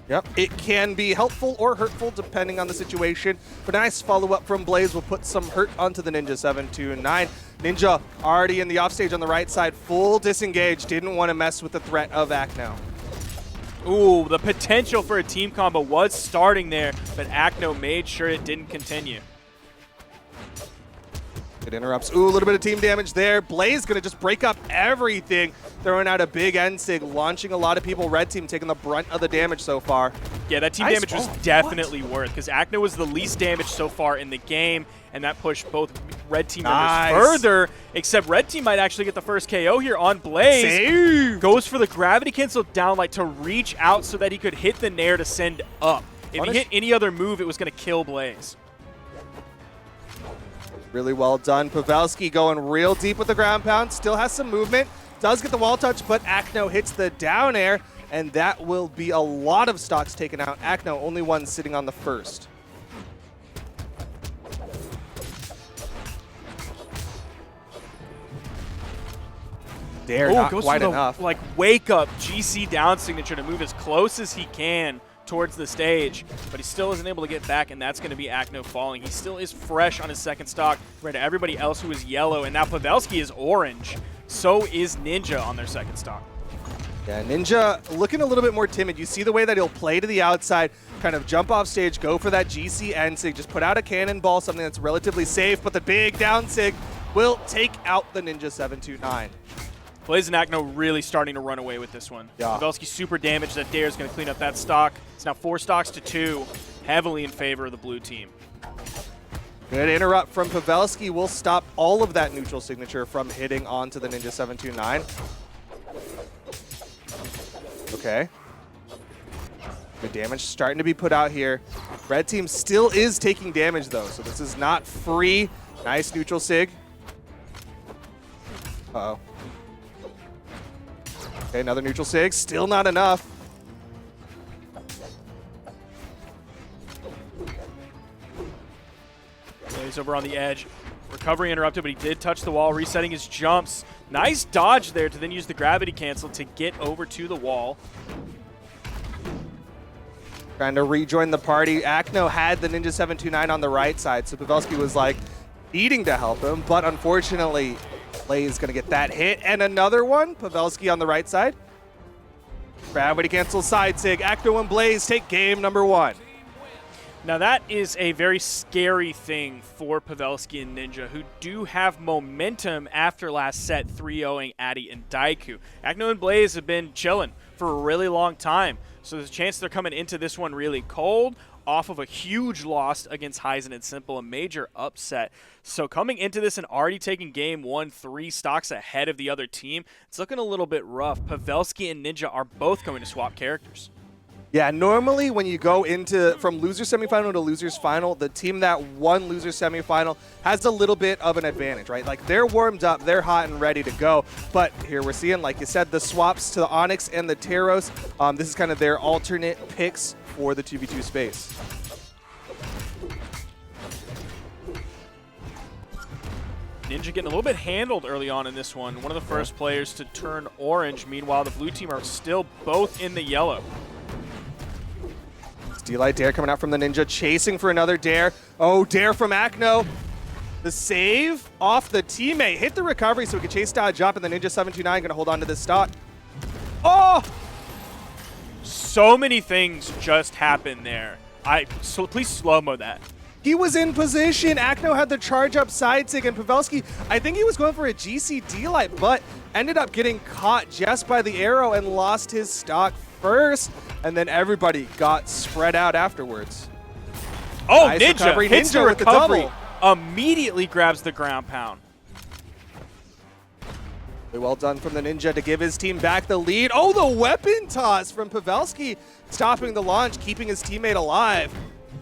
Yep, it can be helpful or hurtful depending on the situation. But nice follow-up from Blaze will put some hurt onto the Ninja 729. Ninja already in the offstage on the right side, full disengage, didn't want to mess with the threat of Acno. Ooh, the potential for a team combo was starting there, but Acno made sure it didn't continue. It interrupts. Ooh, a little bit of team damage there. Blaze going to just break up everything, throwing out a big end-sig, launching a lot of people. Red team taking the brunt of the damage so far. Yeah, that team Nice damage was ball. definitely worth, because Acno was the least damaged so far in the game, and that pushed both Red team members further, except Red team might actually get the first KO here on Blaze. Saved. Goes for the gravity cancel downlight to reach out so that he could hit the nair to send up. If he hit any other move, it was going to kill Blaze. Really well done. Pavelski going real deep with the ground pound. Still has some movement. Does get the wall touch, but Acno hits the down air, and that will be a lot of stocks taken out. Acno only one sitting on the first. There, not goes quite for the, enough. like, wake up GC down signature to move as close as he can towards the stage, but he still isn't able to get back, and that's going to be Acno falling. He still is fresh on his second stock compared to everybody else who is yellow, and now Pavelski is orange. So is Ninja on their second stock. Yeah, Ninja looking a little bit more timid. You see the way that he'll play to the outside, kind of jump off stage, go for that GC end sig, just put out a cannonball, something that's relatively safe, but the big down sig will take out the Ninja 729. Blaze and Acno really starting to run away with this one. Yeah. Pavelski super damaged. That dare is going to clean up that stock. It's now 4 stocks to 2, heavily in favor of the blue team. Good interrupt from Pavelski will stop all of that neutral signature from hitting onto the Ninja 729. Okay. Good damage starting to be put out here. Red team still is taking damage though, so this is not free. Nice neutral sig. Uh-oh. Okay, another neutral sig. Still not enough. He's over on the edge. Recovery interrupted, but he did touch the wall, resetting his jumps. Nice dodge there to then use the gravity cancel to get over to the wall. Trying to rejoin the party. Acno had the Ninja 729 on the right side, so Pavelski was like needing to help him, but unfortunately, Blaze gonna get that hit. And another one, Pavelski on the right side. Gravity cancel side sig. Acno and Blaze take game number 1. Now that is a very scary thing for Pavelski and Ninja, who do have momentum after last set 3-0ing Addy and Daiku. Acno and Blaze have been chilling for a really long time, so there's a chance they're coming into this one really cold, off of a huge loss against Heisen and Simple, a major upset. So coming into this and already taking game 1, 3 stocks ahead of the other team, it's looking a little bit rough. Pavelski and Ninja are both going to swap characters. Yeah, normally when you go into from loser semifinal to loser's final, the team that won loser semifinal has a little bit of an advantage, right? Like they're warmed up, they're hot and ready to go. But here we're seeing, like you said, the swaps to the Onyx and the Teros. This is kind of their alternate picks for the 2v2 space. Ninja getting a little bit handled early on in this one. One of the first players to turn orange. Meanwhile, the blue team are still both in the yellow. D-Light dare coming out from the Ninja, chasing for another dare. Oh, dare from Acno. The save off the teammate. Hit the recovery so we can chase dodge up, and the Ninja 729 going to hold on to this stock. Oh! So many things just happened there. So please slow-mo that. He was in position. Acno had the charge up side sig, and Pavelski, I think he was going for a GC D-Light, but ended up getting caught just by the arrow and lost his stock first, and then everybody got spread out afterwards. Oh, nice Ninja recovery. hits the Ninja with the recovery, double. immediately grabs the ground pound. Really well done from the Ninja to give his team back the lead. Oh, the weapon toss from Pavelski, stopping the launch, keeping his teammate alive.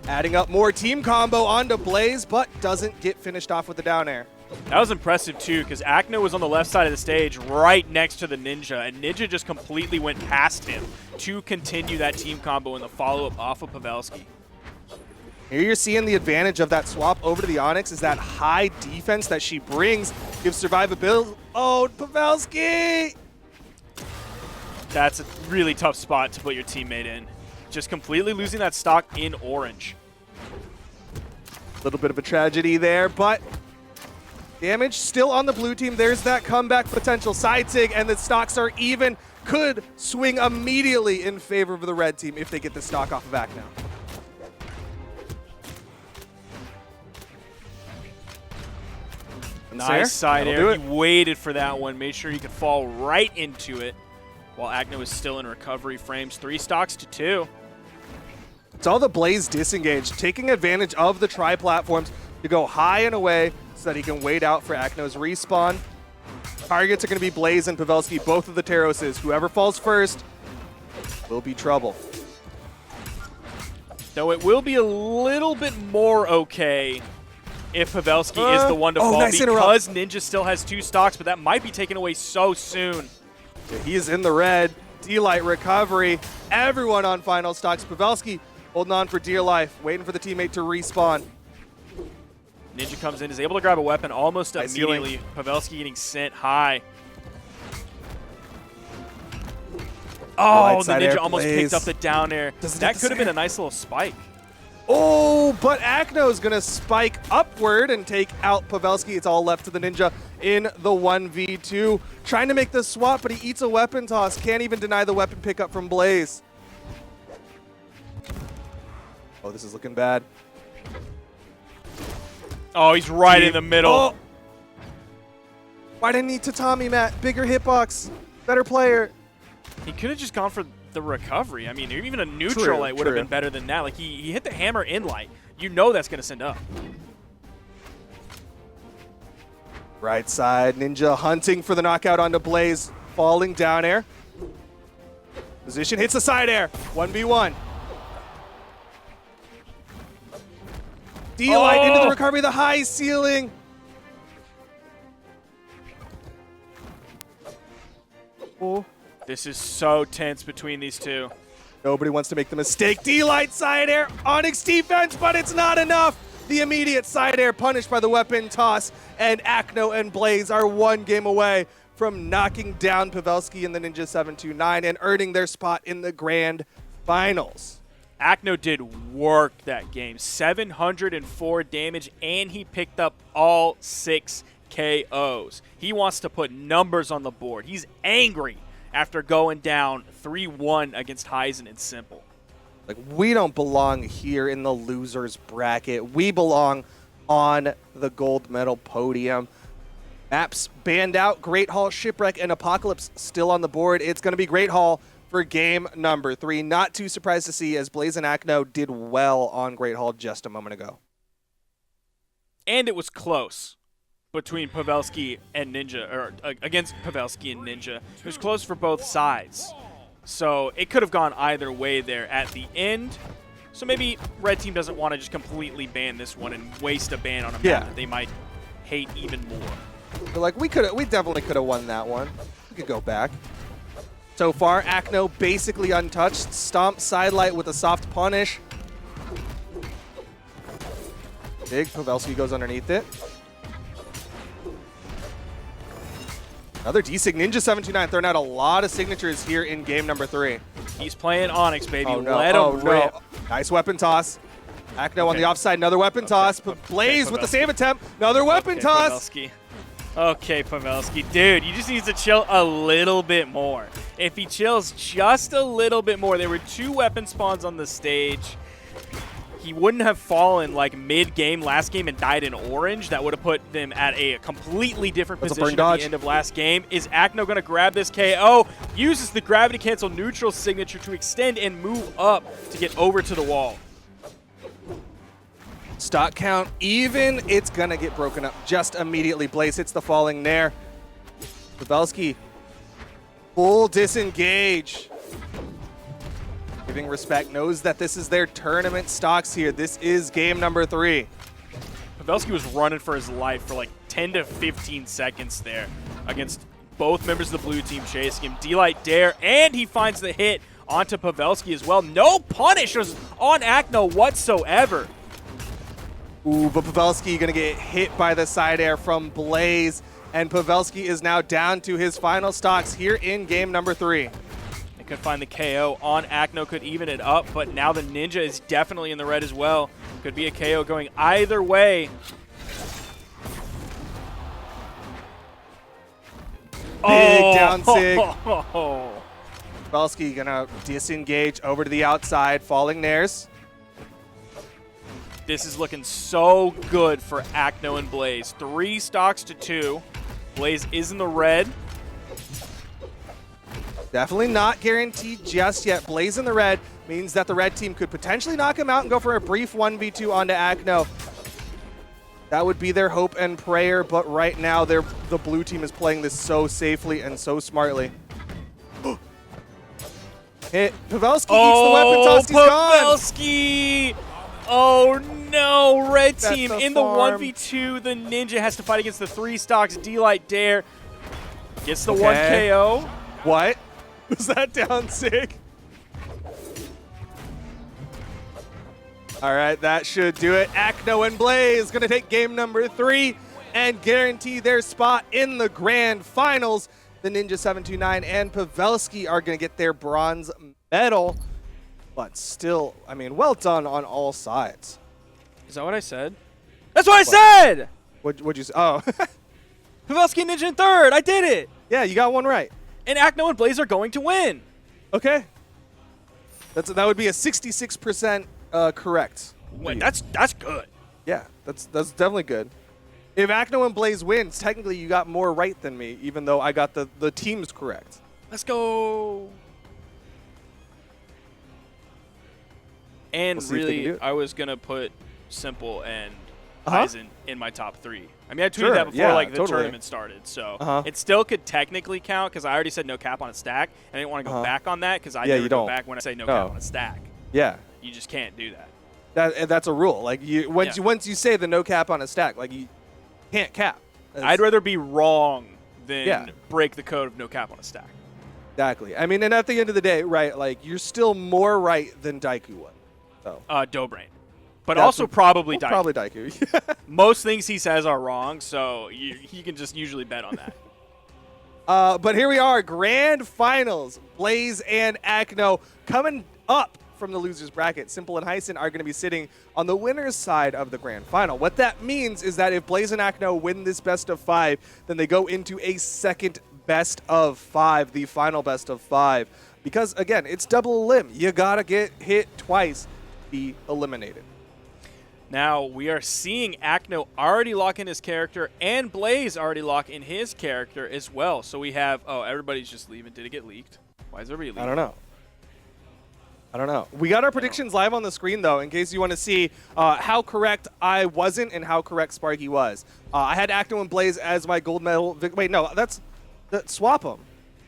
Adding up more team combo onto Blaze, but doesn't get finished off with the down air. That was impressive, too, because Acno was on the left side of the stage right next to the Ninja, and Ninja just completely went past him to continue that team combo in the follow-up off of Pavelski. Here you're seeing the advantage of that swap over to the Onyx is that high defense that she brings, gives survivability. Oh, Pavelski! That's a really tough spot to put your teammate in. Just completely losing that stock in orange. A little bit of a tragedy there, but damage still on the blue team. There's that comeback potential. Side sig, and the stocks are even. Could swing immediately in favor of the red team if they get the stock off of Acno. Nice side air. He waited for that one, made sure he could fall right into it while Acno is still in recovery frames. 3 stocks to 2. It's all the Blaze disengage, taking advantage of the tri-platforms to go high and away so that he can wait out for Acno's respawn. Targets are going to be Blaze and Pavelski, both of the Teroses. Whoever falls first will be trouble. Though it will be a little bit more okay if Pavelski is the one to fall, nice because Ninja still has 2 stocks, but that might be taken away so soon. Yeah, he is in the red. D-Light recovery. Everyone on final stocks. Pavelski holding on for dear life, waiting for the teammate to respawn. Ninja comes in, is able to grab a weapon almost immediately. Pavelski getting sent high. Oh, the Ninja almost picked up the down air. That could have been a nice little spike. Oh, but Acno is going to spike upward and take out Pavelski. It's all left to the Ninja in the 1v2. Trying to make the swap, but he eats a weapon toss. Can't even deny the weapon pickup from Blaze. Oh, this is looking bad. Oh, he's right in the middle. Oh. Why didn't he Tatami, Matt? Bigger hitbox, better player. He could have just gone for the recovery. I mean, even a neutral light would have been better than that. Like, he hit the hammer in light. You know that's going to send up. Right side, Ninja hunting for the knockout onto Blaze, falling down air. Position hits the side air, 1v1. D-Light into the recovery, the high ceiling. Oh. This is so tense between these two. Nobody wants to make the mistake. D-Light side air, Onyx defense, but it's not enough. The immediate side air punished by the weapon toss, and Acno and Blaze are 1 game away from knocking down Pavelski and the Ninja 729 and earning their spot in the grand finals. Acno did work that game. 704 damage, and he picked up all 6 KOs. He wants to put numbers on the board. He's angry after going down 3-1 against Heisen and Simple. Like, we don't belong here in the losers bracket. We belong on the gold medal podium. Maps banned out. Great Hall, Shipwreck, and Apocalypse still on the board. It's going to be Great Hall for game number 3. Not too surprised to see, as Blaze and Acno did well on Great Hall just a moment ago. And it was close between Pavelski and Ninja, or against Pavelski and Ninja. It was close for both sides. So it could have gone either way there at the end. So maybe Red Team doesn't want to just completely ban this one and waste a ban on a map that they might hate even more. But like, we definitely could have won that one. We could go back. So far, Acno basically untouched. Stomp sidelight with a soft punish. Big Pavelski goes underneath it. Another D-Sig. Ninja 729 throwing out a lot of signatures here in game number 3. He's playing Onyx, baby. Oh, no. Let him rip. No. Nice weapon toss. Acno on the offside. Another weapon toss. Blaze with the save attempt. Another weapon toss. Pavelski. Okay, Pavelski. Dude, you just need to chill a little bit more. If he chills just a little bit more, there were 2 weapon spawns on the stage. He wouldn't have fallen like mid-game last game and died in orange. That would have put them at a completely different position at the end of last game. Is Acno going to grab this KO? Uses the gravity cancel neutral signature to extend and move up to get over to the wall. Stock count even. It's going to get broken up just immediately. Blaze hits the falling Nair. Pavelski, full disengage. Giving respect, knows that this is their tournament stocks here. This is game number 3. Pavelski was running for his life for like 10 to 15 seconds there against both members of the blue team chasing him. Delight Dare, and he finds the hit onto Pavelski as well. No punish was on Akno whatsoever. Ooh, but Pavelski gonna get hit by the side air from Blaze, and Pavelski is now down to his final stocks here in game number 3. They could find the KO on Akno, could even it up, but now the Ninja is definitely in the red as well. Could be a KO going either way. Big down sig. Oh. Pavelski gonna disengage over to the outside, falling Nares. This is looking so good for Akno and Blaze. 3 stocks to 2. Blaze is in the red. Definitely not guaranteed just yet. Blaze in the red means that the red team could potentially knock him out and go for a brief 1v2 onto Akno. That would be their hope and prayer, but right now the blue team is playing this so safely and so smartly. Hit. Pavelski eats the weapon toss. He's gone. Pavelski! Oh no, red team That's a in the farm. 1v2. The Ninja has to fight against the 3 stocks. Delight Dare gets the 1 Okay. KO. What? Was that down sig? All right, that should do it. Akno and Blaze going to take game number 3 and guarantee their spot in the grand finals. The Ninja 729 and Pavelski are going to get their bronze medal. But still, I mean, well done on all sides. Is that what I said? That's what I said! What'd you say? Oh, Pavelski and Ninja in 3rd. I did it! yeah, you got one right. And Akno and Blaze are going to win. Okay. That would be a 66% correct. Wait, that's good. Yeah, that's definitely good. If Akno and Blaze wins, technically you got more right than me, even though I got the teams correct. Let's go. And We'll see if they can do really, it. I was going to put Simple and Uh-huh. Eisen in my top 3. I mean, I tweeted Sure, that before yeah, like the totally. tournament started, so Uh-huh. it still could technically count because I already said no cap on a stack. I didn't want to go Uh-huh. back on that because I Yeah, never you go don't. back when I say no No. cap on a stack. Yeah, You just can't do that. that's a rule. Like once Yeah. you say the no cap on a stack, like you can't cap. I'd rather be wrong than Yeah. break the code of no cap on a stack. Exactly. I mean, and at the end of the day, right? Like you're still more right than Daiku was. So Dobrain. But That's also what- probably well, Daiku. probably Daiku. Most things he says are wrong, so you can just usually bet on that. But here we are, grand finals. Blaze and Akno coming up from the losers bracket. Simple and Heisen are going to be sitting on the winner's side of the grand final. What that means is that if Blaze and Akno win this best of 5, then they go into a second best of 5, the final best of 5. Because again, it's double elim. You gotta get hit twice to be eliminated. Now, we are seeing Akno already lock in his character and Blaze already lock in his character as well. So we have, oh, everybody's just leaving. Did it get leaked? Why is everybody leaving? I don't know. We got our predictions live on the screen, though, in case you want to see how correct I wasn't and how correct Sparky was. I had Akno and Blaze as my gold medal. Wait, no, swap them.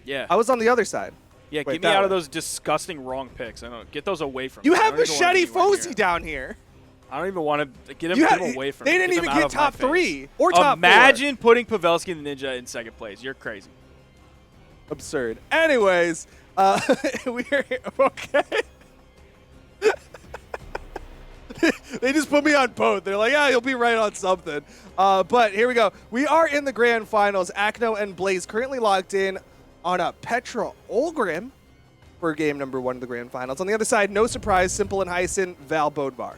Yeah. I was on the other side. Yeah, Wait, get me that out of way. those disgusting wrong picks. I don't get those away from You me. I have don't even wanna Machete be anywhere near Fozy them. down here. I don't even want to get You them had- away from they me. didn't Get even them get out of my top face. 3 or top 4. Imagine putting Pavelski and the Ninja in second place. You're crazy. Absurd. Anyways, we're okay. They just put me on both. They're like, yeah, you'll be right on something. But here we go. We are in the grand finals. Akno and Blaze currently locked in on a Petra Olgrim for game number 1 of the grand finals. On the other side, no surprise, Simple and Heisen, Val Bodvar.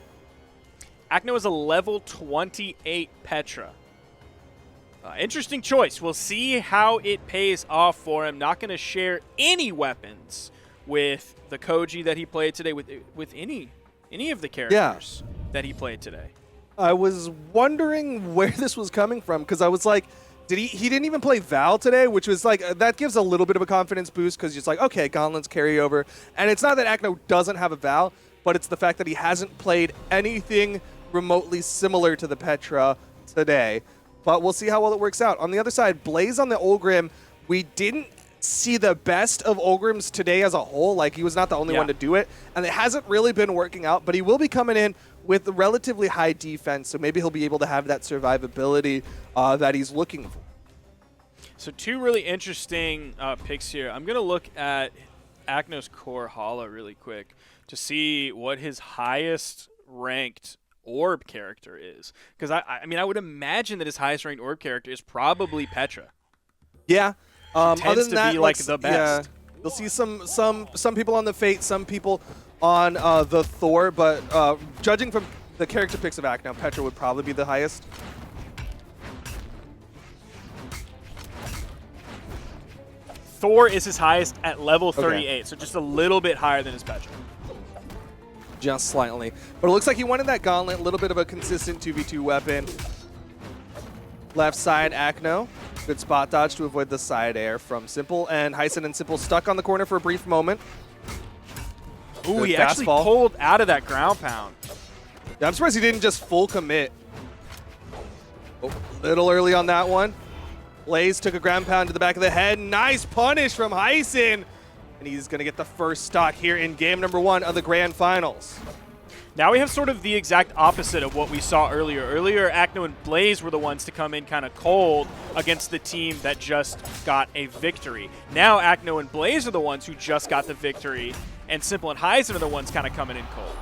Akno is a level 28 Petra. Interesting choice. We'll see how it pays off for him. Not going to share any weapons with the Koji that he played today, with any of the characters that he played today. I was wondering where this was coming from because I was like, he didn't even play Val today, which was like, that gives a little bit of a confidence boost because it's like, okay, Gauntlets carry over. And it's not that Akno doesn't have a Val, but it's the fact that he hasn't played anything remotely similar to the Petra today. But we'll see how well it works out. On the other side, Blaze on the Olgrim we didn't see the best of Ulgrim's today as a whole. Like, he was not the only one to do it, and it hasn't really been working out, but he will be coming in with relatively high defense, so maybe he'll be able to have that survivability that he's looking for. So two really interesting picks here. I'm going to look at Akno's Brawlhalla really quick to see what his highest ranked orb character is. Because, I mean, I would imagine that his highest ranked orb character is probably Petra. Yeah. Tends other than to that, be like the best. Yeah, you'll see some people on the Fate, some people on the Thor, but judging from the character picks of Akno, Petra would probably be the highest. Thor is his highest at level 38, Okay. so just a little bit higher than his Petra. Just slightly. But it looks like he wanted that gauntlet, a little bit of a consistent 2v2 weapon. Left side, Akno. Good spot dodge to avoid the side air from Simple, and Hyson and Simple stuck on the corner for a brief moment. Ooh, Good he actually fastball. pulled out of that ground pound. Yeah, I'm surprised he didn't just full commit. Oh, little early on that one. Blaze took a ground pound to the back of the head. Nice punish from Hyson. And he's going to get the first stock here in game number 1 of the Grand Finals. Now we have sort of the exact opposite of what we saw earlier. Earlier, Akno and Blaze were the ones to come in kind of cold against the team that just got a victory. Now Akno and Blaze are the ones who just got the victory, and Simple and Hyson are the ones kind of coming in cold.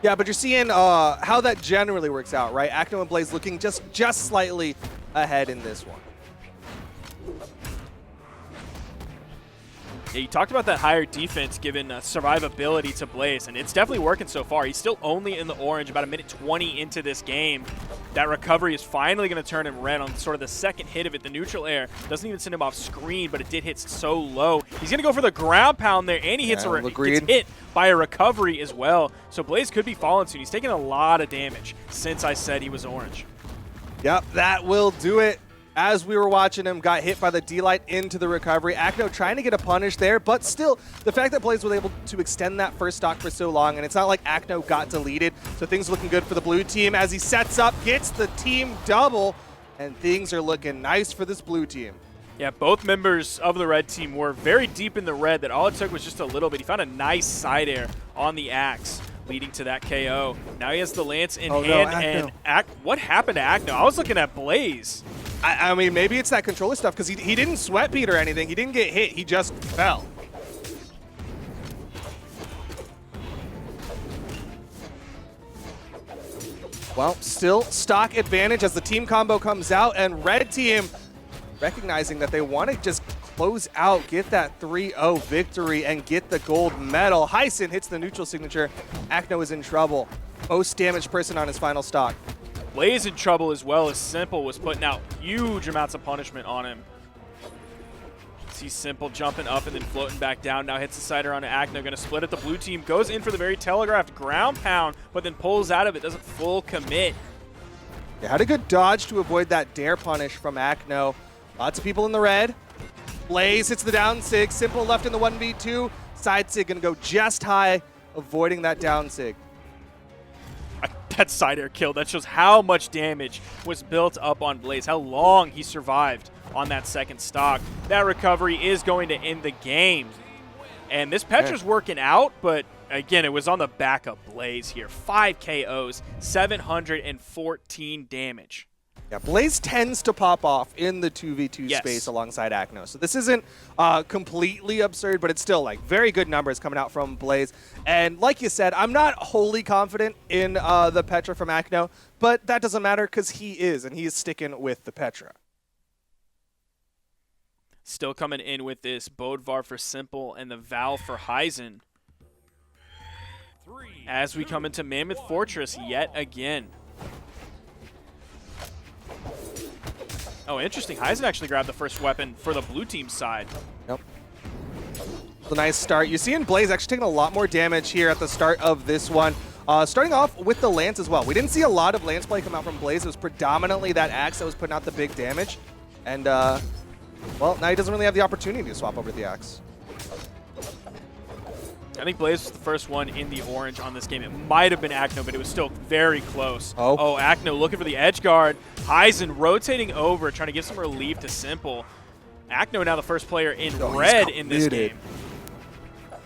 Yeah, but you're seeing how that generally works out, right? Akno and Blaze looking just slightly ahead in this one. Yeah, you talked about that higher defense given survivability to Blaze, and it's definitely working so far. He's still only in the orange, about a minute 20 into this game. That recovery is finally going to turn him red on sort of the second hit of it. The neutral air doesn't even send him off screen, but it did hit so low. He's going to go for the ground pound there, and he hits gets hit by a recovery as well. So Blaze could be falling soon. He's taking a lot of damage since I said he was orange. Yep, that will do it. As we were watching him, got hit by the D-Light into the recovery. Akno trying to get a punish there, but still, the fact that Blaze was able to extend that first stock for so long, and it's not like Akno got deleted, so things looking good for the blue team as he sets up, gets the team double, and things are looking nice for this blue team. Yeah, both members of the red team were very deep in the red. That all it took was just a little bit. He found a nice side air on the axe, leading to that KO. Now he has the lance in hand, and what happened to Akno? I was looking at Blaze. I mean, maybe it's that controller stuff, because he didn't sweat beat or anything. He didn't get hit. He just fell. Well, still stock advantage as the team combo comes out, and red team recognizing that they want to just close out, get that 3-0 victory, and get the gold medal. Hyson hits the neutral signature. Akno is in trouble. Most damaged person on his final stock. Blaze in trouble as well, as Simple was putting out huge amounts of punishment on him. See Simple jumping up and then floating back down. Now hits the sider on Akno, going to split it. The blue team goes in for the very telegraphed ground pound, but then pulls out of it, doesn't full commit. They had a good dodge to avoid that dare punish from Akno. Lots of people in the red. Blaze hits the down sig. Simple left in the 1v2. Side sig going to go just high, avoiding that down sig. That side air kill, that shows how much damage was built up on Blaze, how long he survived on that second stock. That recovery is going to end the game. And this Petra's working out, but again, it was on the back of Blaze here. 5 KOs, 714 damage. Yeah, Blaze tends to pop off in the 2v2 space alongside Akno. So this isn't completely absurd, but it's still like very good numbers coming out from Blaze. And like you said, I'm not wholly confident in the Petra from Akno, but that doesn't matter because he is, and he is sticking with the Petra. Still coming in with this Bodvar for Simple and the Val for Hyzen. As we come into Mammoth Fortress yet again. Oh, interesting. Hyzen actually grabbed the first weapon for the blue team side. Yep. It's a nice start. You're seeing Blaze actually taking a lot more damage here at the start of this one. Starting off with the Lance as well. We didn't see a lot of Lance play come out from Blaze. It was predominantly that axe that was putting out the big damage. And, well, now he doesn't really have the opportunity to swap over the axe. I think Blaze was the first one in the orange on this game. It might have been Akno, but it was still very close. Oh, Akno looking for the edge guard. Hyzen rotating over, trying to give some relief to Simple. Acno now the first player in Oh, he's red in this committed. game.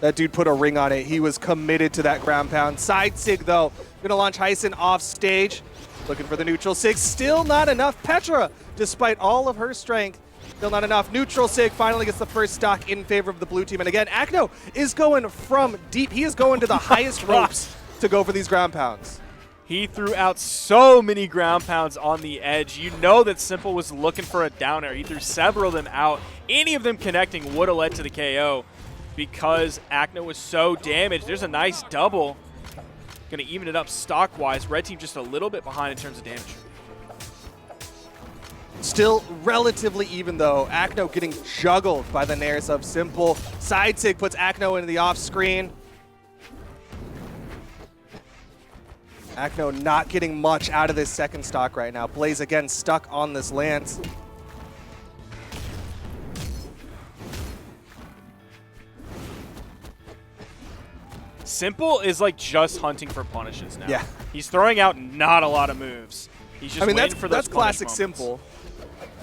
That dude put a ring on it. He was committed to that ground pound. Side sig, though, going to launch Hyson off stage. Looking for the neutral sig. Still not enough. Petra, despite all of her strength, still not enough. Neutral sig finally gets the first stock in favor of the blue team. And again, Acno is going from deep. He is going to the highest ropes to go for these ground pounds. He threw out so many ground pounds on the edge. You know that Simple was looking for a down air. He threw several of them out. Any of them connecting would have led to the KO because Acno was so damaged. There's a nice double. Going to even it up stock-wise. Red team just a little bit behind in terms of damage. Still relatively even, though. Acno getting juggled by the nairs of Simple. Side sig puts Acno into the off-screen. Acno not getting much out of this second stock right now. Blaze again stuck on this lance. Simple is like just hunting for punishes now. Yeah. He's throwing out not a lot of moves. He's just waiting for those that's classic punish moments. Simple.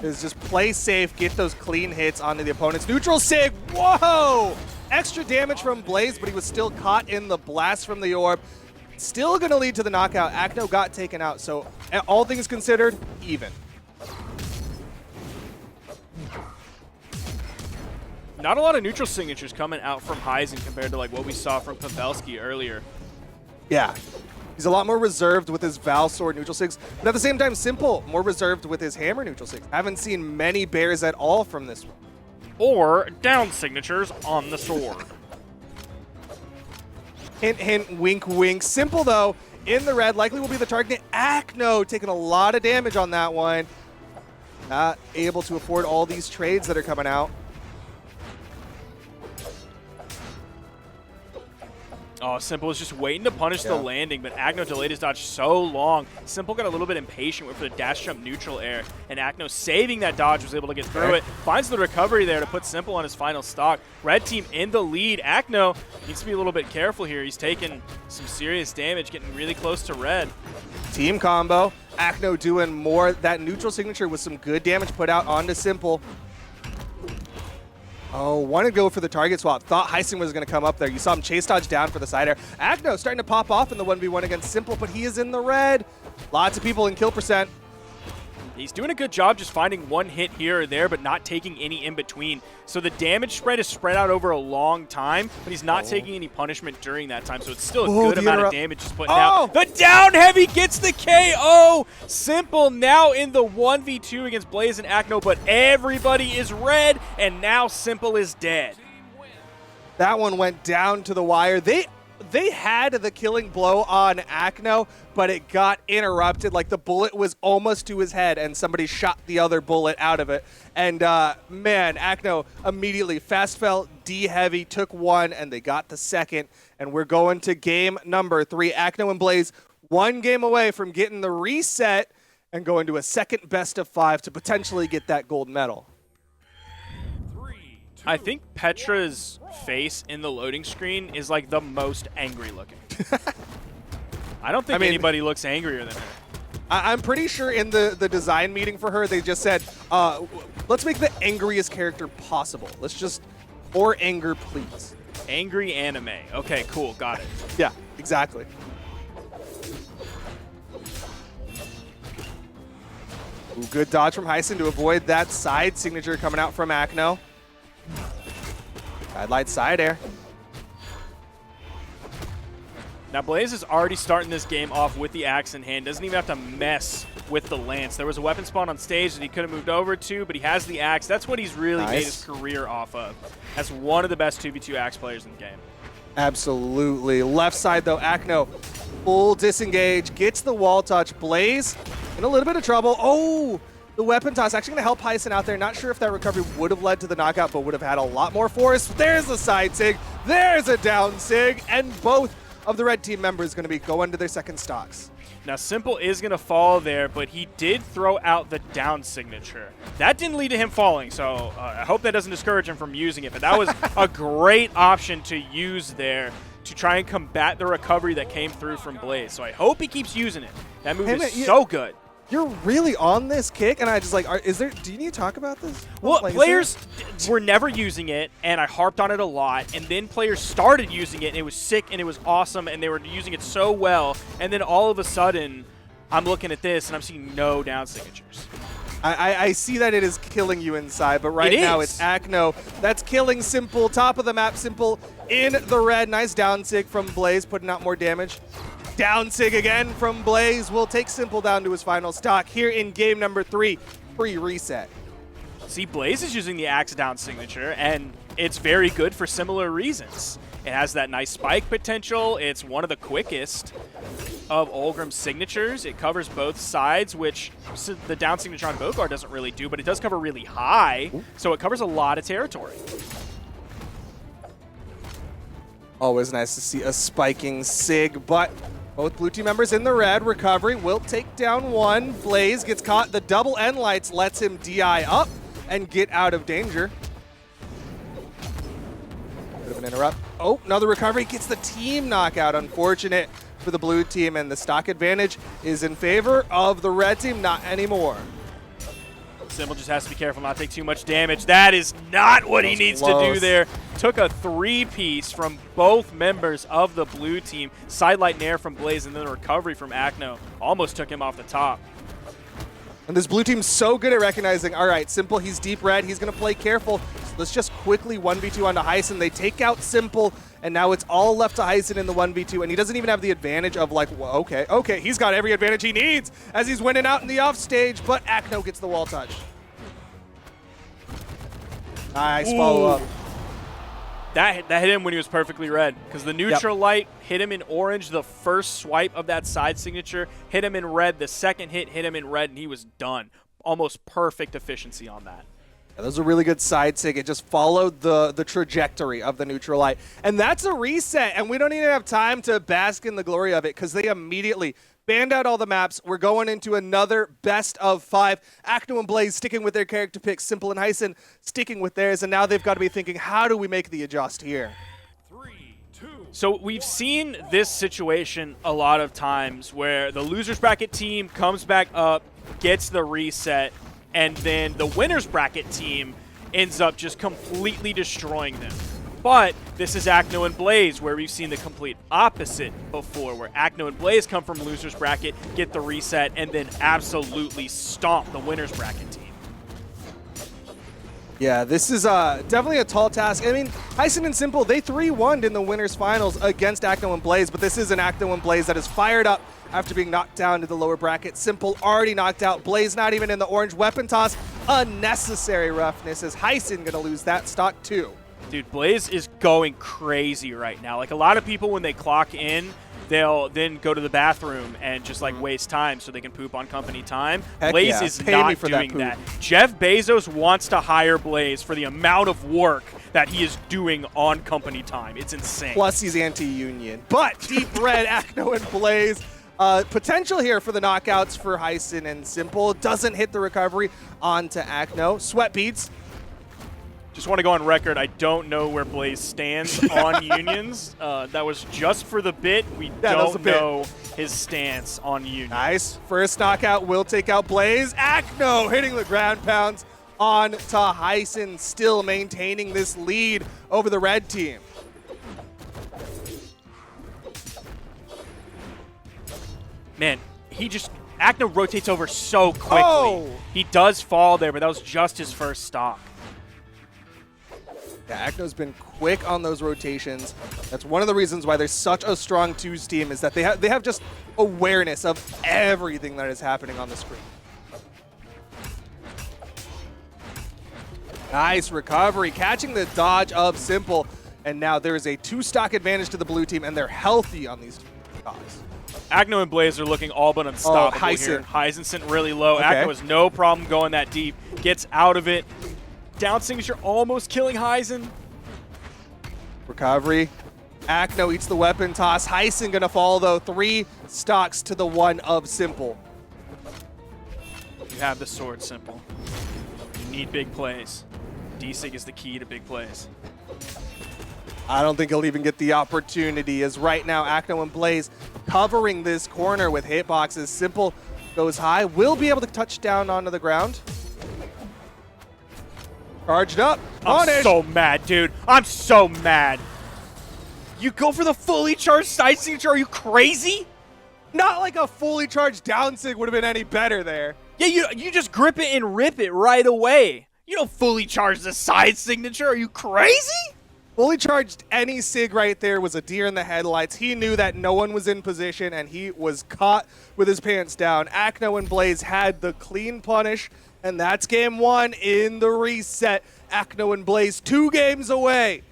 Is just play safe, get those clean hits onto the opponents. Neutral sig, whoa! Extra damage from Blaze, but he was still caught in the blast from the orb. Still going to lead to the knockout. Acno got taken out, so all things considered, even. Not a lot of neutral signatures coming out from Heisen compared to like what we saw from Pavelski earlier. Yeah. He's a lot more reserved with his Val Sword neutral sigs, but at the same time, Simple, more reserved with his Hammer neutral sigs. Haven't seen many bears at all from this one. Or down signatures on the sword. Hint, hint, wink, wink. Simple, though, in the red, likely will be the target. Acno taking a lot of damage on that one. Not able to afford all these trades that are coming out. Oh, Simple was just waiting to punish the landing, but Acno delayed his dodge so long. Simple got a little bit impatient with the dash jump neutral air, and Acno saving that dodge was able to get through it. Finds the recovery there to put Simple on his final stock. Red team in the lead. Acno needs to be a little bit careful here. He's taking some serious damage, getting really close to red. Team combo. Acno doing more. That neutral signature with some good damage put out onto Simple. Oh, wanted to go for the target swap. Thought Heisen was going to come up there. You saw him chase dodge down for the side air. Acno starting to pop off in the 1v1 against Simple, but he is in the red. Lots of people in kill percent. He's doing a good job just finding one hit here or there, but not taking any in between. So the damage spread is spread out over a long time, but he's not taking any punishment during that time. So it's still a good amount of damage he's putting out. The down heavy gets the KO. Simple now in the 1v2 against Blaze and Acno, but everybody is red, and now Simple is dead. That one went down to the wire. They had the killing blow on Acno, but it got interrupted. Like the bullet was almost to his head, and somebody shot the other bullet out of it. And man, Acno immediately fast fell, D-heavy, took one, and they got the second. And we're going to game number 3. Acno and Blaze, one game away from getting the reset and going to a second best of 5 to potentially get that gold medal. I think Petra's face in the loading screen is like the most angry looking. I don't think anybody looks angrier than her. I'm pretty sure in the design meeting for her, they just said, let's make the angriest character possible. Let's just, more anger, please. Angry anime. Okay, cool. Got it. Yeah, exactly. Ooh, good dodge from Heisen to avoid that side signature coming out from Acno. Guidelight side air. Now Blaze is already starting this game off with the axe in hand. Doesn't even have to mess with the lance. There was a weapon spawn on stage that he could have moved over to, but he has the axe. That's what he's really made his career off of. As one of the best 2v2 axe players in the game. Absolutely. Left side though, Acno full disengage, gets the wall touch. Blaze in a little bit of trouble. Oh! The weapon toss actually going to help Heisen out there. Not sure if that recovery would have led to the knockout, but would have had a lot more force. There's a side sig. There's a down sig. And both of the red team members going to be going to their second stocks. Now, Simple is going to fall there, but he did throw out the down signature. That didn't lead to him falling, so I hope that doesn't discourage him from using it. But that was a great option to use there to try and combat the recovery that came through from Blaze. So I hope he keeps using it. That move is so good. you're really on this kick, and I just like, do you need to talk about this? Well, Like, players were never using it, and I harped on it a lot, and then players started using it, and it was sick, and it was awesome, and they were using it so well, and then all of a sudden, I'm looking at this, and I'm seeing no down signatures. I see that it is killing you inside, but right now it's Akno that's killing Simple. Top of the map, Simple in the red. Nice down sig from Blaze, putting out more damage. Down sig again from Blaze will take Simple down to his final stock here in game number 3, pre-reset. See, Blaze is using the axe down signature, and it's very good for similar reasons. It has that nice spike potential. It's one of the quickest of Olgrim's signatures. It covers both sides, which the down signature on Bogar doesn't really do, but it does cover really high, so it covers a lot of territory. Always nice to see a spiking sig, but both blue team members in the red. Recovery will take down one. Blaze gets caught. The double end lights lets him DI up and get out of danger. Bit of an interrupt. Oh, another recovery. Gets the team knockout. Unfortunate for the blue team, and the stock advantage is in favor of the red team. Not anymore. Simple just has to be careful not to take too much damage. That is not what he needs to do there. Took a 3-piece from both members of the blue team. Sidelight Nair from Blaze, and then a recovery from Akno. Almost took him off the top. And this blue team's so good at recognizing, all right, Simple, he's deep red, he's going to play careful. So let's just quickly 1v2 onto Heisen. They take out Simple, and now it's all left to Heisen in the 1v2, and he doesn't even have the advantage of like, well, okay, he's got every advantage he needs as he's winning out in the offstage, but Akno gets the wall touch. Nice follow-up. That hit him when he was perfectly red, because the neutral light hit him in orange. The first swipe of that side signature hit him in red. The second hit him in red, and he was done. Almost perfect efficiency on that. Yeah, that was a really good side sig. It just followed the trajectory of the neutral light. And that's a reset, and we don't even have time to bask in the glory of it because they immediately banned out all the maps. We're going into another best of 5. Akno and Blaze sticking with their character picks. Simple and Heisen sticking with theirs, and now they've got to be thinking, how do we make the adjust here? 3, 2. So we've seen this situation a lot of times where the losers bracket team comes back up, gets the reset, and then the winners bracket team ends up just completely destroying them. But this is Akno and Blaze, where we've seen the complete opposite before, where Akno and Blaze come from losers bracket, get the reset, and then absolutely stomp the winners bracket team. Yeah, this is definitely a tall task. I mean, Heisen and Simple, they 3-1'd in the winners finals against Akno and Blaze, but this is an Akno and Blaze that is fired up after being knocked down to the lower bracket. Simple already knocked out. Blaze not even in the orange. Weapon toss, unnecessary roughness, as Heisen going to lose that stock too. Dude, Blaze is going crazy right now. Like, a lot of people, when they clock in, they'll then go to the bathroom and just, like, waste time so they can poop on company time. Heck Blaze yeah. is Pay not me for doing that that. Jeff Bezos wants to hire Blaze for the amount of work that he is doing on company time. It's insane. Plus, he's anti-union. But deep red, Akno and Blaze. Potential here for the knockouts for Heisen and Simple. Doesn't hit the recovery onto Akno. Sweat beads. Just want to go on record, I don't know where Blaze stands on unions. That was just for the bit. We don't know his stance on unions. Nice. First knockout will take out Blaze. Akno hitting the ground pounds on to Heisen, still maintaining this lead over the red team. Man, Akno rotates over so quickly. Oh! He does fall there, but that was just his first stock. Yeah, Akno's been quick on those rotations. That's one of the reasons why there's such a strong twos team, is that they have just awareness of everything that is happening on the screen. Nice recovery, catching the dodge of Simple, and now there is a 2-stock advantage to the blue team, and they're healthy on these stocks. Akno and Blaze are looking all but unstoppable here. Heisen. Heisen sent really low. Okay. Akno has no problem going that deep. Gets out of it. Down signature almost killing Heisen. Recovery. Akno eats the weapon toss. Heisen gonna fall though. 3 stocks to the 1 of Simple. You have the sword, Simple. You need big plays. D-Sig is the key to big plays. I don't think he'll even get the opportunity, as right now Akno and Blaze covering this corner with hitboxes. Simple Goes high. Will be able to touch down onto the ground. Charged up. I'm Punish. so mad, dude. I'm so mad. You go for the fully charged side signature? Are you crazy? Not like a fully charged down sig would have been any better there. Yeah, you just grip it and rip it right away. You don't fully charge the side signature. Are you crazy? Fully charged any sig right there was a deer in the headlights. He knew that no one was in position, and he was caught with his pants down. Akno and Blaze had the clean punish, and that's game 1 in the reset. Akno and Blaze 2 games away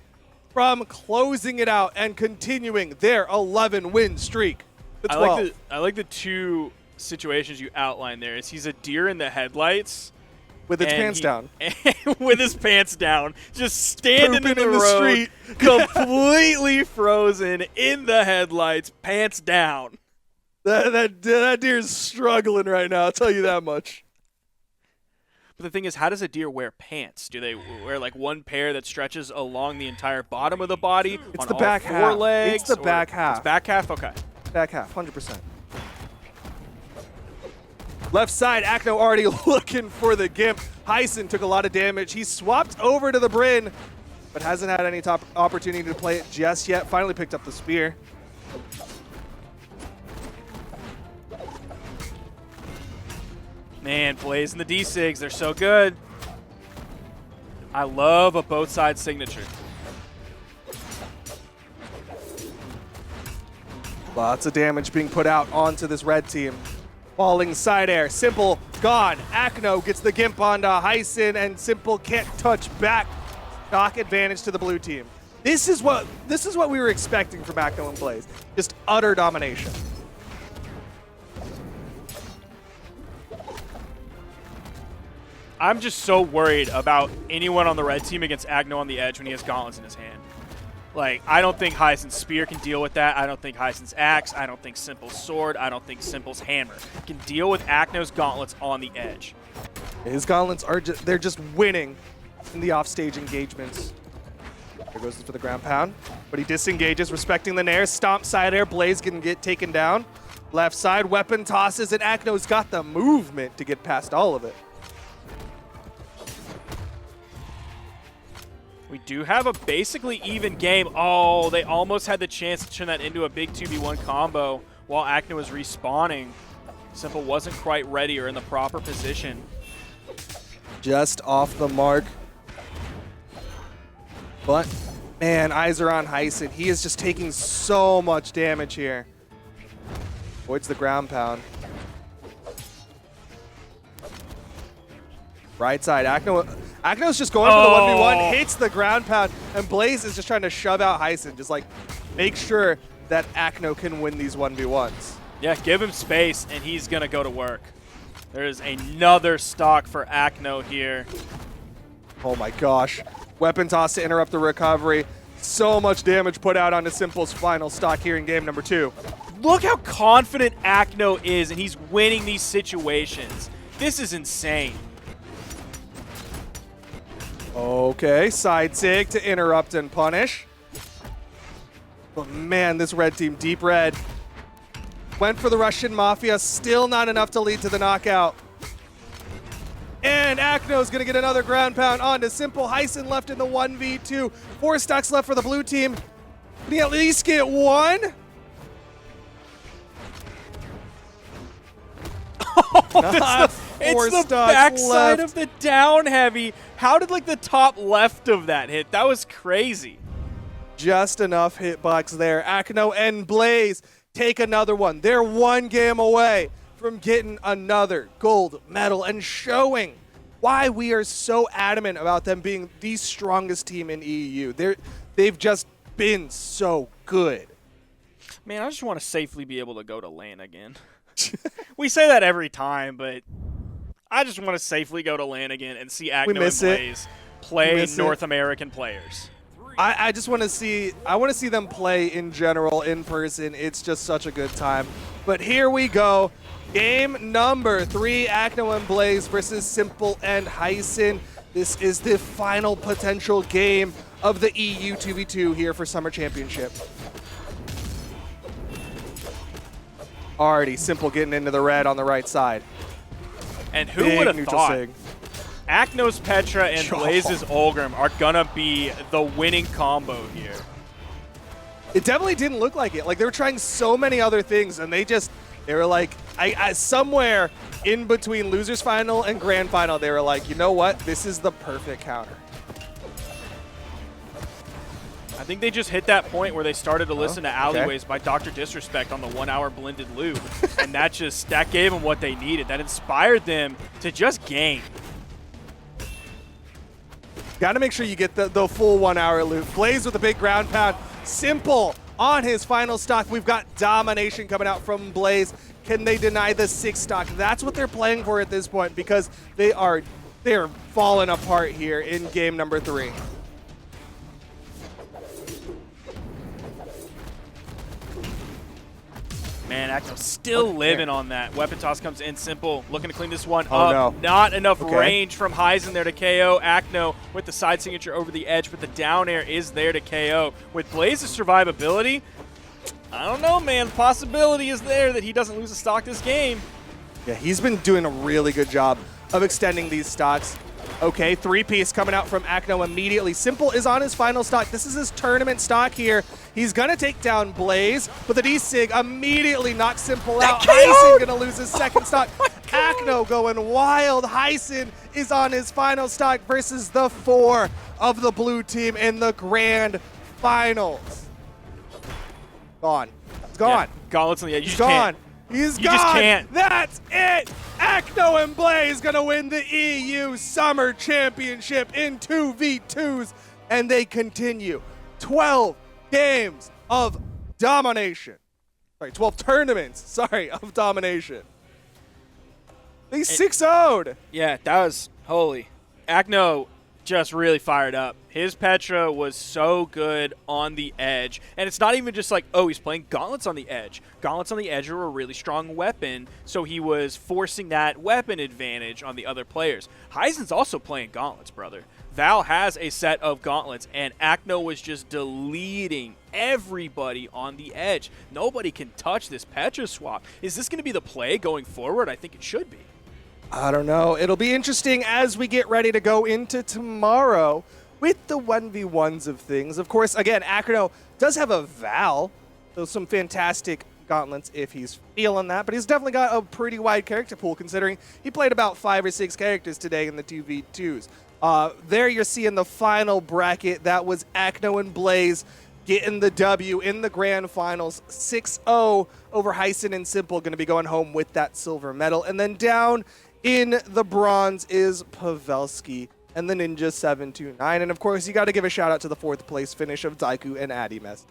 from closing it out and continuing their 11-win streak. I like the 2 situations you outlined there. Is he's a deer in the headlights. With its pants down. With his pants down. Just standing in the road, street. completely frozen in the headlights, pants down. That deer's struggling right now, I'll tell you that much. But the thing is, how does a deer wear pants? Do they wear like one pair that stretches along the entire bottom of the body? It's on the all back 4 half. legs? It's the or- back half. It's back half? Okay. Back half, 100%. Left side, Akno already looking for the Gimp. Hyson took a lot of damage. He swapped over to the Bryn, but hasn't had any top opportunity to play it just yet. Finally picked up the spear. Man, Blaze and the D-Sigs, they're so good. I love a both side signature. Lots of damage being put out onto this red team. Falling side air, Simple gone. Akno gets the Gimp onto Hyson, and Simple can't touch back. Knock advantage to the blue team. This is what we were expecting from Akno and Blaze. Just utter domination. I'm just so worried about anyone on the red team against Akno on the edge when he has gauntlets in his hand. Like, I don't think Hyson's spear can deal with that. I don't think Hyson's axe. I don't think Simple's sword. I don't think Simple's hammer can deal with Akno's gauntlets on the edge. His gauntlets are they're just winning in the offstage engagements. There goes for the ground pound, but he disengages, respecting the nair. Stomp side air, Blaze can get taken down. Left side, weapon tosses, and Akno's got the movement to get past all of it. We do have a basically even game. Oh, they almost had the chance to turn that into a big 2v1 combo while Akno was respawning. Simple wasn't quite ready or in the proper position. Just off the mark. But, man, eyes are on Hyson. He is just taking so much damage here. Avoids the ground pound. Right side, Akno's just going for the 1v1, hits the ground pound, and Blaze is just trying to shove out Hyson, just like make sure that Akno can win these 1v1s. Yeah, give him space, and he's going to go to work. There's another stock for Akno here. Oh my gosh. Weapon toss to interrupt the recovery. So much damage put out onto Simple's final stock here in game number 2. Look how confident Akno is, and he's winning these situations. This is insane. Okay, side sig to interrupt and punish. But man, this red team, deep red, went for the Russian Mafia, still not enough to lead to the knockout. And Akno's gonna get another ground pound onto Simple. Hyson left in the 1v2. 4 stocks left for the blue team. Can he at least get one? It's the backside of the down heavy. How did like the top left of that hit? That was crazy. Just enough hitbox there. Akno and Blaze take another one. They're 1 game away from getting another gold medal and showing why we are so adamant about them being the strongest team in EU. They've just been so good. Man, I just want to safely be able to go to LAN again. We say that every time, but I just want to safely go to LAN again and see Akno and Blaze play North American players. I just want to see them play in general in person. It's just such a good time. But here we go. Game number 3, Akno and Blaze versus Simple and Hyson. This is the final potential game of the EU 2v2 here for Summer Championship. Already Simple getting into the red on the right side. And who Big would have neutral thought sig. Akno's Petra and Blaze's Olgrim are going to be the winning combo here? It definitely didn't look like it. Like, they were trying so many other things, and they were like, somewhere in between losers final and grand final, they were like, you know what? This is the perfect counter. I think they just hit that point where they started to listen to Alleyways by Dr. Disrespect on the 1 hour blended loop. And that gave them what they needed. That inspired them to just game. Got to make sure you get the full 1 hour loop. Blaze with a big ground pound. Simple on his final stock. We've got domination coming out from Blaze. Can they deny the 6 stock? That's what they're playing for at this point because they're falling apart here in game number 3. Man, Akno still living on that. Weapon toss comes in. Simple looking to clean this one Oh, up. no. Not enough range from Heisen there to KO. Akno with the side signature over the edge, but the down air is there to KO. With Blaze's survivability, I don't know, man. The possibility is there that he doesn't lose a stock this game. Yeah, he's been doing a really good job of extending these stocks. Okay, 3-piece coming out from Akno immediately. Simple is on his final stock. This is his tournament stock here. He's going to take down Blaze, but the D-Sig immediately knocks Simple out. Heisen going to lose his second stock. Akno going wild. Heisen is on his final stock versus the 4 of the blue team in the grand finals. Gone. It's gone. Yeah, gauntlets on the edge. He's gone. He's You gone. just can't. That's it. Akno and Blaze going to win the EU Summer Championship in 2v2s, and they continue 12 games of domination. Sorry, 12 tournaments, of domination. They 6-0'd. Yeah, that was holy. Akno just really fired up. His Petra was so good on the edge. And it's not even just like, oh, he's playing Gauntlets on the edge. Gauntlets on the edge are a really strong weapon, so he was forcing that weapon advantage on the other players. Heisen's also playing Gauntlets, brother. Val has a set of Gauntlets, and Akno was just deleting everybody on the edge. Nobody can touch this Petra swap. Is this going to be the play going forward? I think it should be. I don't know. It'll be interesting as we get ready to go into tomorrow with the 1v1s of things. Of course, again, Akno does have a Val, so some fantastic gauntlets if he's feeling that, but he's definitely got a pretty wide character pool considering he played about 5 or 6 characters today in the 2v2s. There you're seeing the final bracket. That was Akno and Blaze getting the W in the grand finals. 6-0 over Heisen and Simple, going to be going home with that silver medal. And then down in the bronze is Pavelski and the Ninja 729. And of course, you got to give a shout out to the 4th place finish of Daiku and Adimes.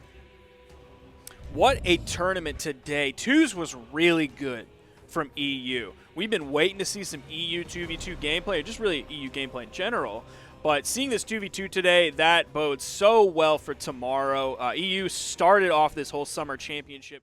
What a tournament today. Twos was really good from EU. We've been waiting to see some EU 2v2 gameplay, or just really EU gameplay in general. But seeing this 2v2 today, that bodes so well for tomorrow. EU started off this whole summer championship